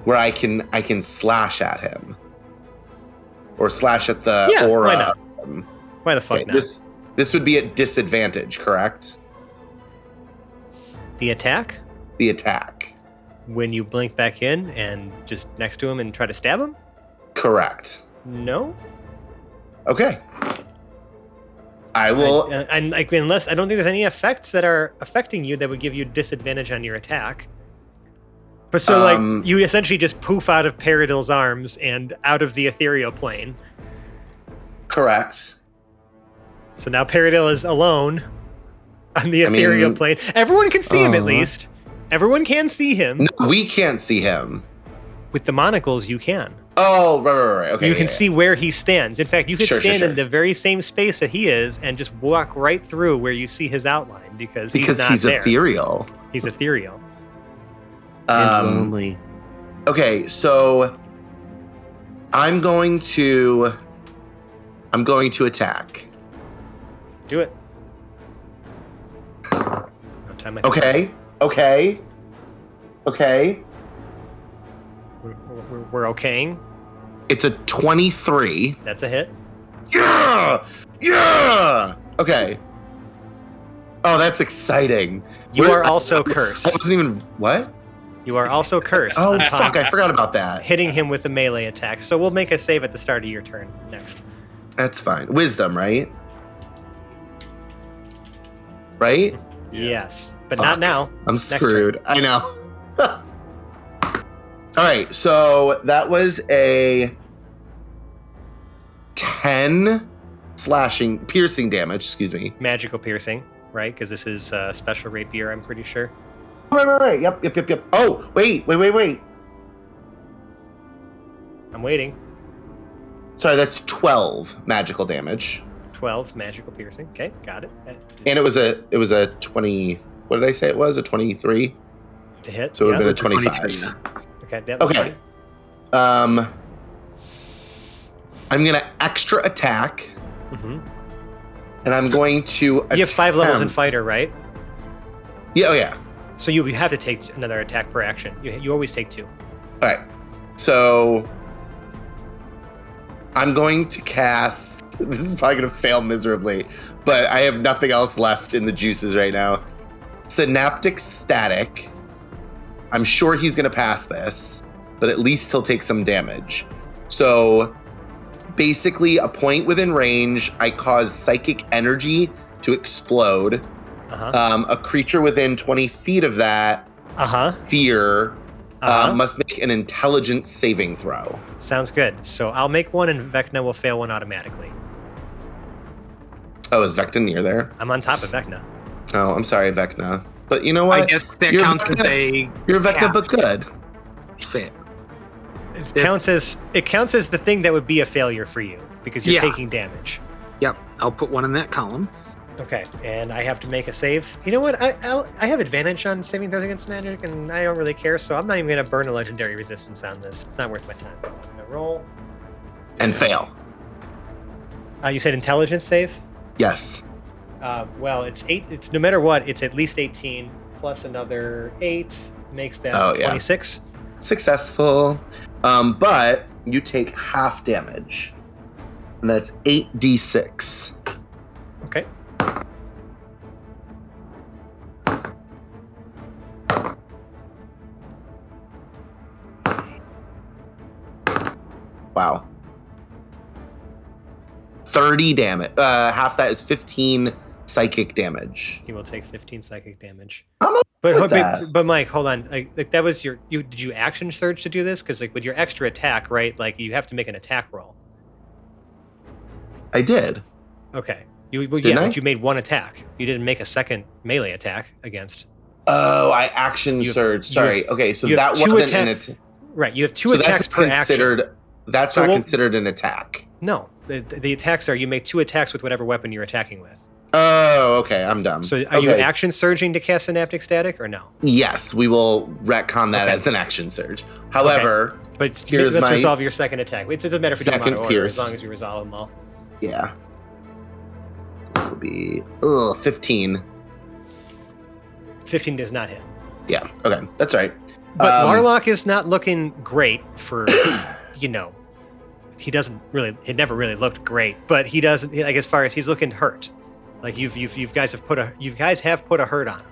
where I can slash at him? Or slash at the aura? Why not? Why the fuck not? This would be at disadvantage, correct? The attack? The attack. When you blink back in and just next to him and try to stab him? Correct. No. Okay. I will. And like, unless I don't think there's any effects that are affecting you that would give you disadvantage on your attack. But so like you essentially just poof out of Paradil's arms and out of the ethereal plane. Correct. So now Paradil is alone on the ethereal plane. Everyone can see him at least. Everyone can see him. No, we can't see him. With the monocles, you can. Oh, right. Okay. You can see where he stands. In fact, you can stand in the very same space that he is and just walk right through where you see his outline because he's not there. Ethereal. He's ethereal. And lonely. Okay, so I'm going to attack. Do it. Okay. We're okaying. It's a 23. That's a hit. Yeah. Okay. Oh, that's exciting. You are also cursed. I wasn't even what? You are also cursed. Oh fuck! I forgot about that. Hitting him with a melee attack. So we'll make a save at the start of your turn next. That's fine. Wisdom, right? Right? Yes, but not now. I'm screwed. I know. All right, so that was a 10 piercing damage. Excuse me. Magical piercing, right? Because this is special rapier. I'm pretty sure. Right. Yep. Oh, wait. I'm waiting. Sorry, that's 12 magical damage. 12 magical piercing. Okay, got it. And it was a 20. What did I say it was? A 23 to hit. So it would have been a 25. Okay. Okay. I'm gonna extra attack. Mm-hmm. And I'm going to. You have 5 levels in fighter, right? Yeah. Oh yeah. So you have to take another attack per action. You always take 2. All right. So I'm going to cast. This is probably going to fail miserably, but I have nothing else left in the juices right now. Synaptic Static. I'm sure he's going to pass this, but at least he'll take some damage. So basically, a point within range, I cause psychic energy to explode. A creature within 20 feet of that fear must make an intelligence saving throw. Sounds good. So I'll make one and Vecna will fail one automatically. Oh, is Vecna near there? I'm on top of Vecna. Oh, I'm sorry, Vecna. But you know what? I guess that counts as a... You're Vecna, but good. Fit. It counts as the thing that would be a failure for you because you're taking damage. Yep, I'll put one in that column. Okay, and I have to make a save. You know what? I have advantage on saving throws against magic, and I don't really care, so I'm not even going to burn a legendary resistance on this. It's not worth my time. I'm going to roll. And fail. You said intelligence save? Yes. Well, it's 8. It's no matter what, it's at least 18 plus another 8 makes that 26. Successful. But you take half damage, and that's 8d6. Okay. Wow. 30 damage. Half that is 15 psychic damage. He will take 15 psychic damage. I'm okay with that. But Mike, hold on. Like that was did you action surge to do this? Because like with your extra attack, right? Like you have to make an attack roll. I did. Okay. Didn't I? But you made one attack. You didn't make a second melee attack against. Oh, I action surge. Sorry. Okay, so that wasn't an attack. Right. You have two attacks per action. That's not considered an attack. No. The attacks are you make 2 attacks with whatever weapon you're attacking with. Oh, okay. I'm dumb. So are you action surging to cast Synaptic Static or no? Yes, we will retcon that as an action surge. However, but let's resolve your second attack. It doesn't matter if you do them out of order, as long as you resolve them all. Yeah. This will be 15. 15 does not hit. Yeah. Okay. That's right. But Larloch is not looking great for, he never really looked great, but he doesn't, like, as far as he's looking hurt. Like you guys have put a hurt on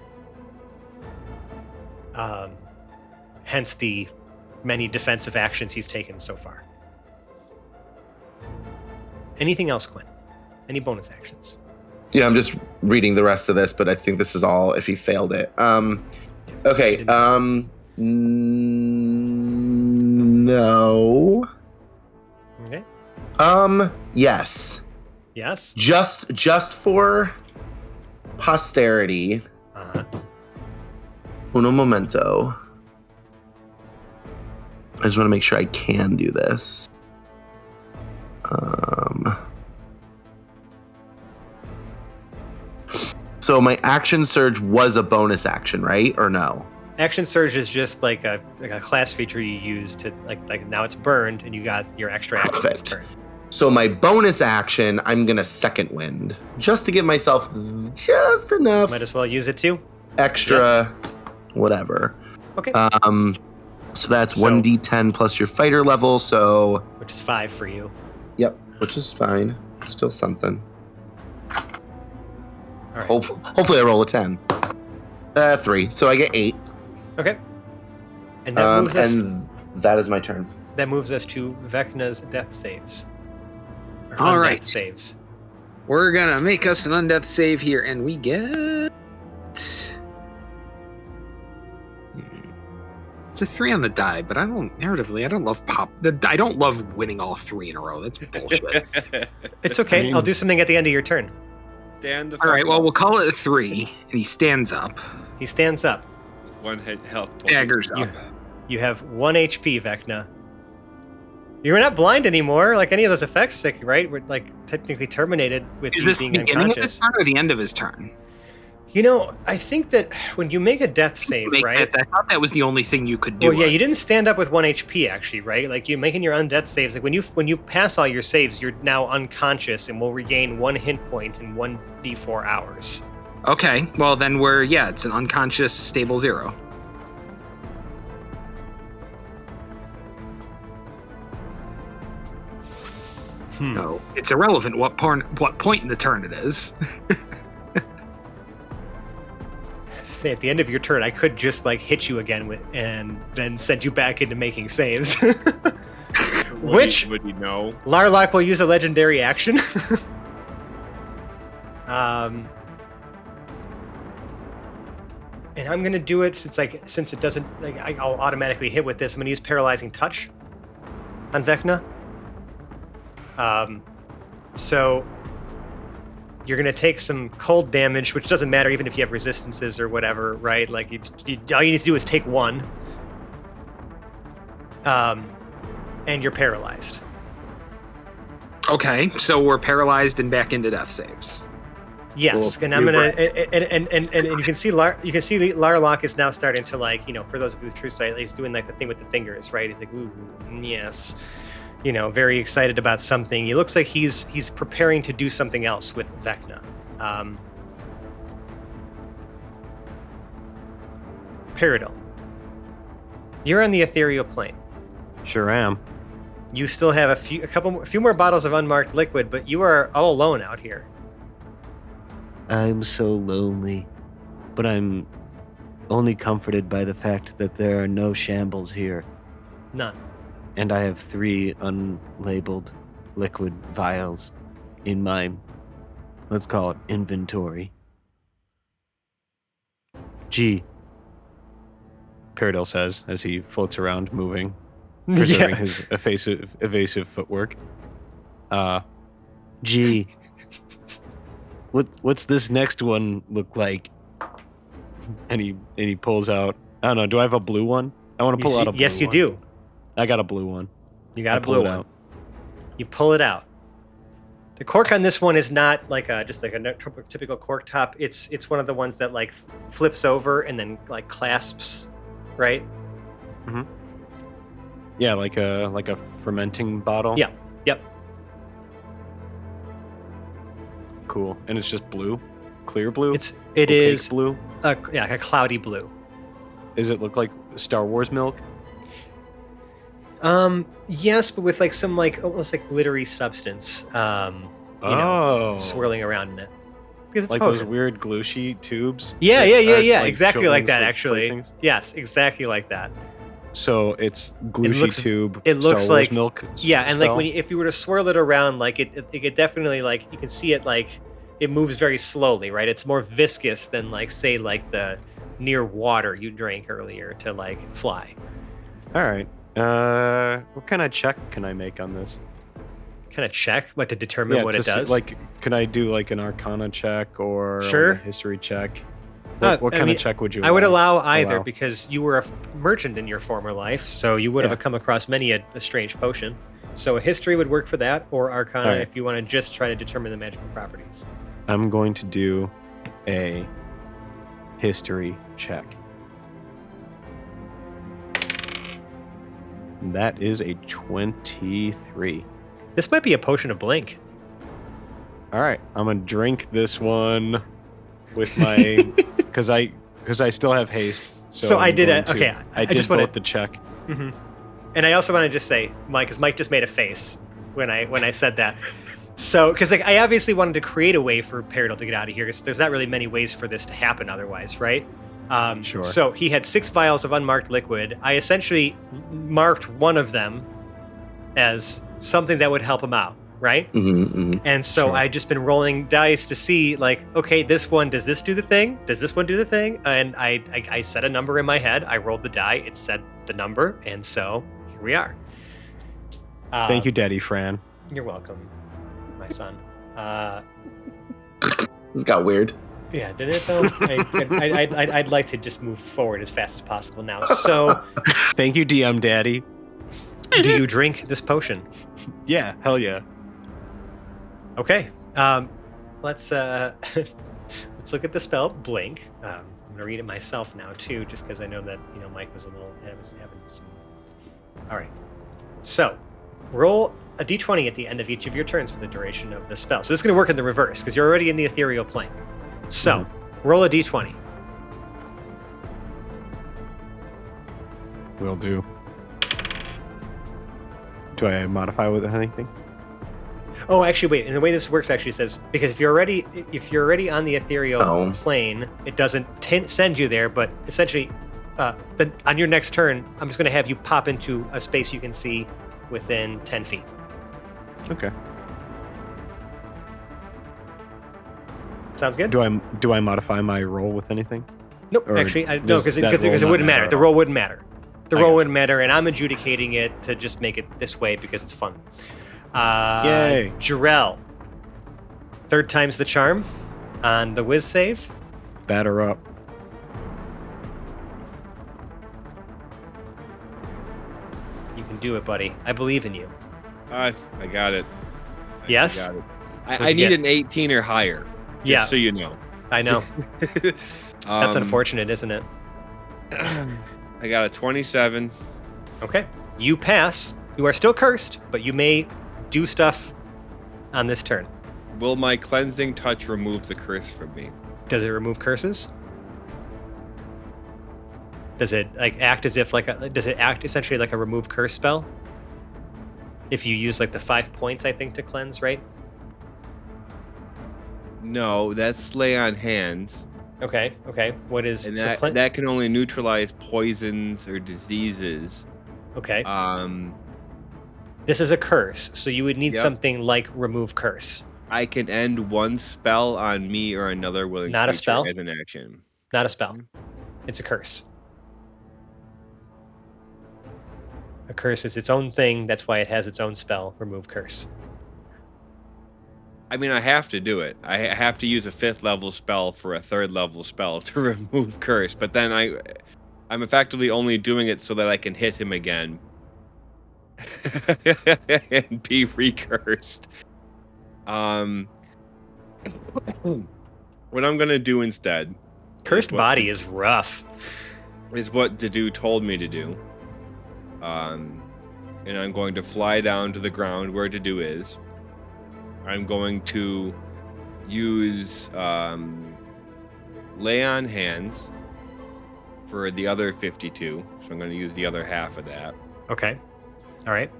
him. Hence the many defensive actions he's taken so far. Anything else, Quinn? Any bonus actions? Yeah, I'm just reading the rest of this, but I think this is all if he failed it. Okay. No. Okay. Yes. Yes. Just for posterity. Uno momento. I just want to make sure I can do this. So my action surge was a bonus action, right? Or no? Action surge is just like a class feature you use to like now it's burned and you got your extra action this turn. So my bonus action, I'm gonna second wind just to give myself just enough. Might as well use it too. Extra, whatever. Okay. So that's 1d10 plus your fighter level. So which is 5 for you. Yep, which is fine. It's still something. All right. Hopefully I roll a 10. 3. So I get 8. Okay. And that moves us. And that is my turn. That moves us to Vecna's death saves. All right. Saves. We're gonna make us an undeath save here, and we get. It's a 3 on the die, but I don't love I don't love winning all 3 in a row. That's bullshit. It's okay. I'll do something at the end of your turn. All right. Well, we'll call it a 3, and he stands up. He stands up. With 1 health point. Staggers up. You have 1 HP, Vecna. You're not blind anymore, like any of those effects, right? We're like technically terminated with Is you this the being beginning unconscious. of his turn or the end of his turn? You know, I think that when you make a death save, right? I thought that was the only thing you could do. Well, yeah, you didn't stand up with 1 HP, actually, right? Like you making your undeath saves. Like when you pass all your saves, you're now unconscious and will regain 1 hit point in 1d4 hours. Okay, well then it's an unconscious stable 0. No, it's irrelevant what point in the turn it is. Say at the end of your turn, I could just like hit you again and then send you back into making saves. Which would you know? Larloch will use a legendary action. And I'm gonna do it since it doesn't I'll automatically hit with this. I'm gonna use Paralyzing Touch on Vecna. So you're going to take some cold damage, which doesn't matter even if you have resistances or whatever, right? Like all you need to do is take 1. And you're paralyzed. Okay, so we're paralyzed and back into death saves. Yes, Cool. and I'm gonna and you can see Larloch is now starting to for those of you with true sight, he's doing like the thing with the fingers, right? He's like, ooh, yes. Very excited about something. He looks like he's preparing to do something else with Vecna. Peridot, you're on the ethereal plane. Sure am. You still have a few more bottles of unmarked liquid, but you are all alone out here. I'm so lonely, but I'm only comforted by the fact that there are no shambles here. None. And I have 3 unlabeled liquid vials in my let's call it inventory. Gee, Paradil says as he floats around, moving, preserving his evasive footwork. Gee, what's this next one look like? And he pulls out. I don't know. Do I have a blue one? I want to pull out a blue one. Yes, you do. I got a blue one. You got a blue one. You pull it out. The cork on this one is not like just like a typical cork top. It's one of the ones that like flips over and then like clasps, right? Mm-hmm. Yeah, like a fermenting bottle. Yeah. Yep. Cool. And it's just blue, clear blue. It is blue. Yeah, a cloudy blue. Does it look like Star Wars milk? Yes, but with like some like almost like glittery substance. Swirling around in it. Because it's like potion. those weird glue sheet tubes. Yeah. Like exactly like that. children's, Actually, playthings? yes, exactly like that. So it's glue sheet tube. It looks Star Wars like milk. Yeah, and spell? like if you were to swirl it around, like it definitely like you can see it like it moves very slowly, right? It's more viscous than like say like the near water you drank earlier to like fly. All right. What kind of check can I make on this? Kind of check what to determine what it does. Like, can I do like an Arcana check or Sure. a history check? What kind of check would you? I would allow either because you were a merchant in your former life, so you would have come across many a strange potion. So a history would work for that, or Arcana if you want to just try to determine the magical properties. I'm going to do a history check. That is a 23. This might be a potion of blink. All right, I'm gonna drink this one with my because I still have haste. So I did it. to- Okay, I did just both wanna- the check. Mm-hmm. And I also want to just say, Mike, because Mike just made a face when I said that. So, because like I obviously wanted to create a way for Paradil to get out of here, because there's not really many ways for this to happen otherwise, right? Sure. So he had 6 vials of unmarked liquid. I essentially marked one of them as something that would help him out, right? And so I just been rolling dice to see, like, okay, this one, does this do the thing? Does this one do the thing? And I set a number in my head. I rolled the die. It said the number. And so here we are. Thank you, Daddy Fran. You're welcome, my son. This got weird. Yeah, did it though? I'd like to just move forward as fast as possible now. So, Thank you, DM Daddy. do you drink this potion? Yeah, hell yeah. Okay. Let's let's look at the spell blink. I'm gonna read it myself now too, just because I know that Mike was having some. All right. So, roll a d20 at the end of each of your turns for the duration of the spell. So this is gonna work in the reverse because you're already in the ethereal plane. So, roll a d20. Will do. Do I modify with anything? Oh, actually, wait. And the way this works actually says because if you're already on the ethereal plane, it doesn't send you there. But essentially, on your next turn, I'm just going to have you pop into a space you can see within 10 feet. Okay. Sounds good. Do I modify my roll with anything? Nope. Or Actually, no, does because that it roll not wouldn't matter. matter The at roll all? wouldn't matter. The I roll gotcha. wouldn't matter, and I'm adjudicating it to just make it this way because it's fun. Yay. Jarrell. Third time's the charm on the whiz save. Batter up. You can do it, buddy. I believe in you. I got it. Yes? Got it. What'd I you need get? an 18 or higher. Just Yeah. so you know. I know. That's Um, unfortunate, isn't it? I got a 27. Okay. You pass. You are still cursed, but you may do stuff on this turn. Will my cleansing touch remove the curse from me? Does it remove curses? Does it like act as if does it act essentially like a remove curse spell? If you use like the 5 points, I think, to cleanse, right? No, that's lay on hands. Okay. What is And so that can only neutralize poisons or diseases. Okay. This is a curse, so you would need Yep. something like remove curse. I can end one spell on me or another willing Not a creature spell? as an action. Not a spell. It's a curse. A curse is its own thing. That's why it has its own spell. Remove curse. I mean, I have to do it. I have to use a 5th level spell for a 3rd level spell to remove curse. But then I'm effectively only doing it so that I can hit him again and be recursed. What I'm gonna do instead, Cursed body is rough. Is what Dedu told me to do. And I'm going to fly down to the ground where Dedu is. I'm going to use lay on hands for the other 52. So I'm going to use the other half of that. Okay. All right.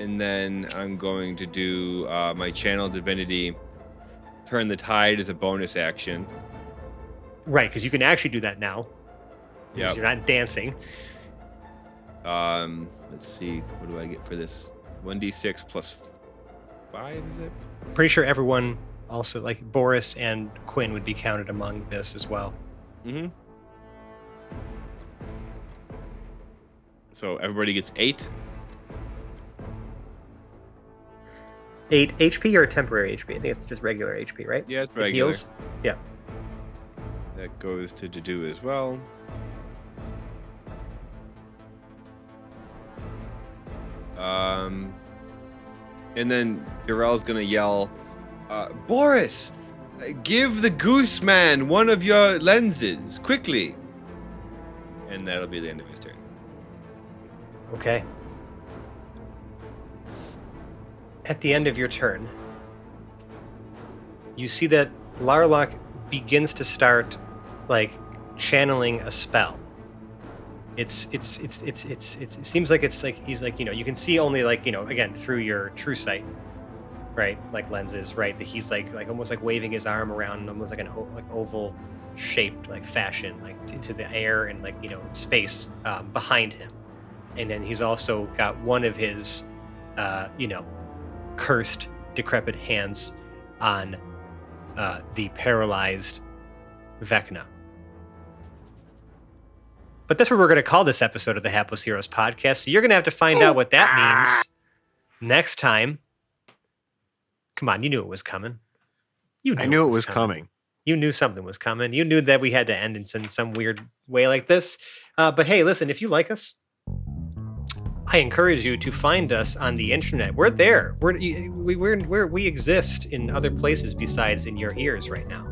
And then I'm going to do my channel divinity, turn the tide as a bonus action. Right, because you can actually do that now. Yeah. You're not dancing. Let's see. What do I get for this? 1d6 plus 5, is it? Pretty sure everyone also, like Boris and Quinn, would be counted among this as well. Mm-hmm. So everybody gets 8. 8 HP or temporary HP? I think it's just regular HP, right? Yeah, it's It regular. heals? Yeah. That goes to Dedu as well. And then Jarell's gonna yell, Boris, give the goose man one of your lenses, quickly. And that'll be the end of his turn. Okay. At the end of your turn, you see that Larloch begins to start, like, channeling a spell. It seems like it's like he's like, you can see only, like, again, through your true sight, right? Like lenses, right? That he's like almost like waving his arm around, almost like an oval shaped, like, fashion, like into the air and, like, space behind him. And then he's also got one of his cursed, decrepit hands on the paralyzed Vecna. But that's what we're going to call this episode of the Hapless Heroes podcast. So you're going to have to find out what that means next time. Come on, you knew it was coming. I knew it was coming. You knew something was coming. You knew that we had to end in some weird way like this. But hey, listen, if you like us, I encourage you to find us on the internet. We're there. We exist in other places besides in your ears right now.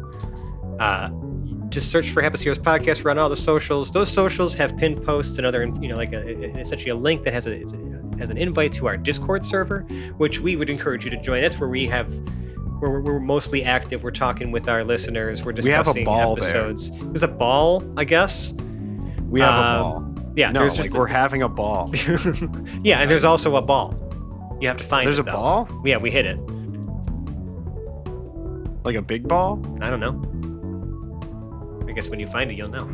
Just search for Hapless Heroes Podcast. We're on all the socials. Those socials have pinned posts and other, like essentially a link that has an invite to our Discord server, which we would encourage you to join. That's where we're mostly active. We're talking with our listeners. We're discussing episodes. There's a ball, I guess. We have a ball. Yeah, no, there's we're having a ball. Yeah, and there's also a ball. You have to find There's it. There's a ball? Yeah, we hit it. Like a big ball? I don't know. I guess when you find it, you'll know.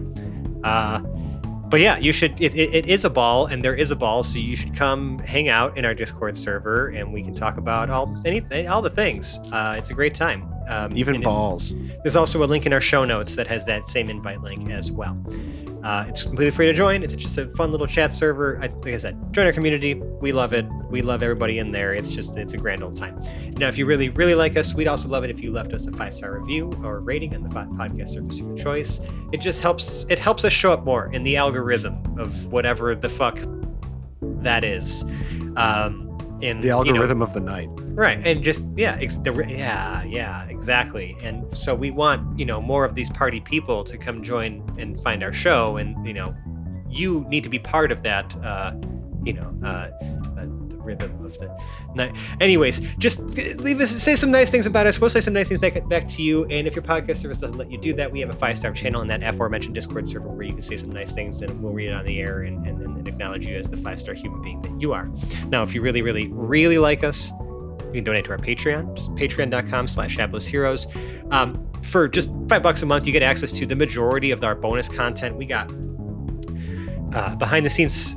But yeah, you should. It is a ball, and there is a ball, so you should come hang out in our Discord server, and we can talk about all the things. It's a great time. Even balls. There's also a link in our show notes that has that same invite link as well. It's completely free to join. It's just a fun little chat server. Like I said, join our community. We love it. We love everybody in there. It's a grand old time. Now, if you really, really like us, we'd also love it if you left us a 5-star review or rating on the podcast service of your choice. It just helps. It helps us show up more in the algorithm of whatever the fuck that is. In the algorithm of the night. Right, and just exactly. And so we want more of these party people to come join and find our show, and you need to be part of that. The rhythm of the night. Anyways, just say some nice things about us. We'll say some nice things back to you. And if your podcast service doesn't let you do that, we have a 5-star channel in that aforementioned Discord server where you can say some nice things, and we'll read it on the air and acknowledge you as the 5-star human being that you are. Now, if you really, really, really like us, you can donate to our Patreon, just patreon.com/haplessheroes. For just $5 a month, you get access to the majority of our bonus content. We got behind the scenes,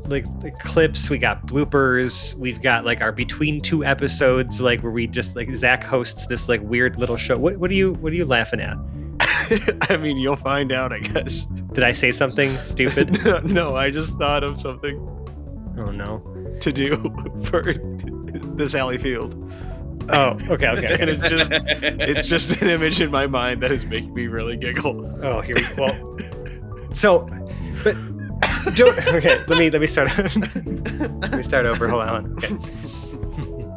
like clips, we got bloopers, we've got like our between two episodes, like where we just like Zach hosts this like weird little show. What are you laughing at? I mean, you'll find out, I guess. Did I say something stupid? No, I just thought of something Oh no. to do for the Sally Field. Oh, okay. And it's just an image in my mind that is making me really giggle. Oh, here we go. Well, so, but don't. Okay, let me start. Let me start over. Hold on. Okay.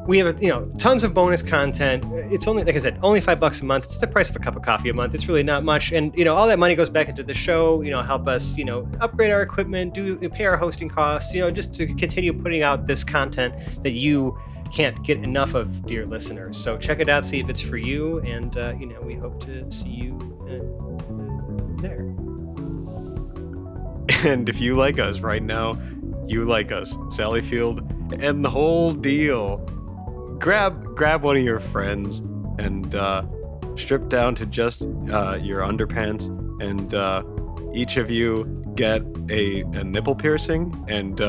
We have tons of bonus content. It's only, like I said, only $5 a month. It's the price of a cup of coffee a month. It's really not much, and all that money goes back into the show. Help us upgrade our equipment, pay our hosting costs. Just to continue putting out this content that you can't get enough of, dear listeners. So check it out, see if it's for you, and we hope to see you there. And if you like us right now, you like us, Sally Field, and the whole deal. Grab one of your friends and strip down to just your underpants, and each of you get a nipple piercing and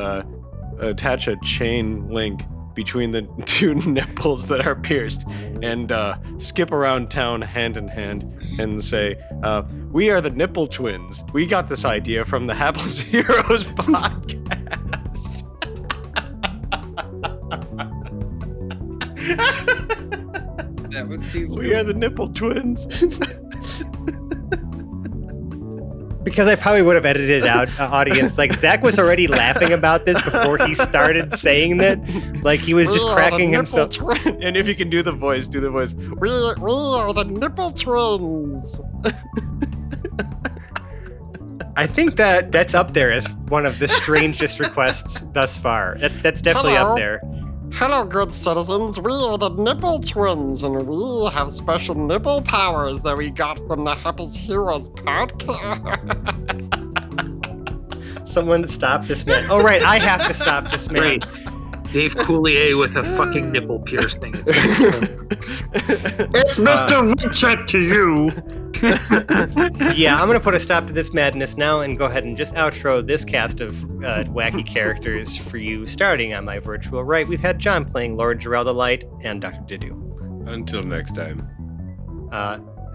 attach a chain link between the two nipples that are pierced, and skip around town hand in hand and say, we are the Nipple Twins. We got this idea from the Hapless Heroes podcast. That would seem We are the Nipple Twins. Because I probably would have edited out audience. Like Zach was already laughing about this before he started saying that. Like he was just cracking himself. And if you can do the voice. We are the Nipple Twins. I think that's up there as one of the strangest requests thus far. That's definitely up there. Hello, good citizens. We are the Nipple Twins, and we have special nipple powers that we got from the Hapless Heroes podcast. Someone stop this man. Oh, right. I have to stop this man. Great. Dave Coulier with a fucking nipple piercing. It's Mr. Richard to you. Yeah, I'm going to put a stop to this madness now and go ahead and just outro this cast of wacky characters for you. Starting on my virtual right, we've had John playing Lord Jarrell the Light and Dr. Didu. Until next time.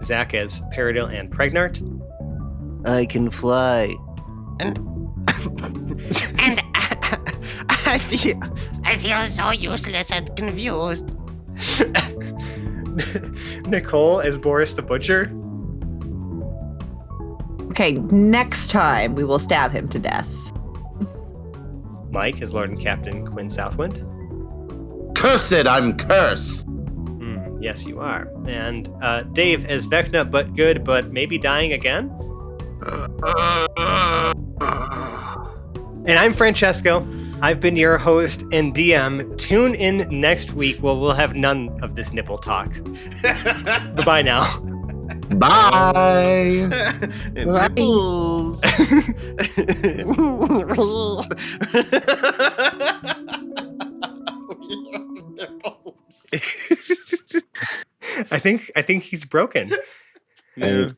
Zach as Paradil and Pregnart. I can fly. And I feel so useless and confused. Nicole as Boris the Butcher. Okay, next time we will stab him to death. Mike as Lord and Captain Quinn Southwind. Cursed, I'm cursed. Yes, you are. And Dave as Vecna, but good, but maybe dying again. And I'm Francesco. I've been your host and DM. Tune in next week where we'll have none of this nipple talk. Bye-bye now. Bye. Nipples. I think he's broken. Yeah.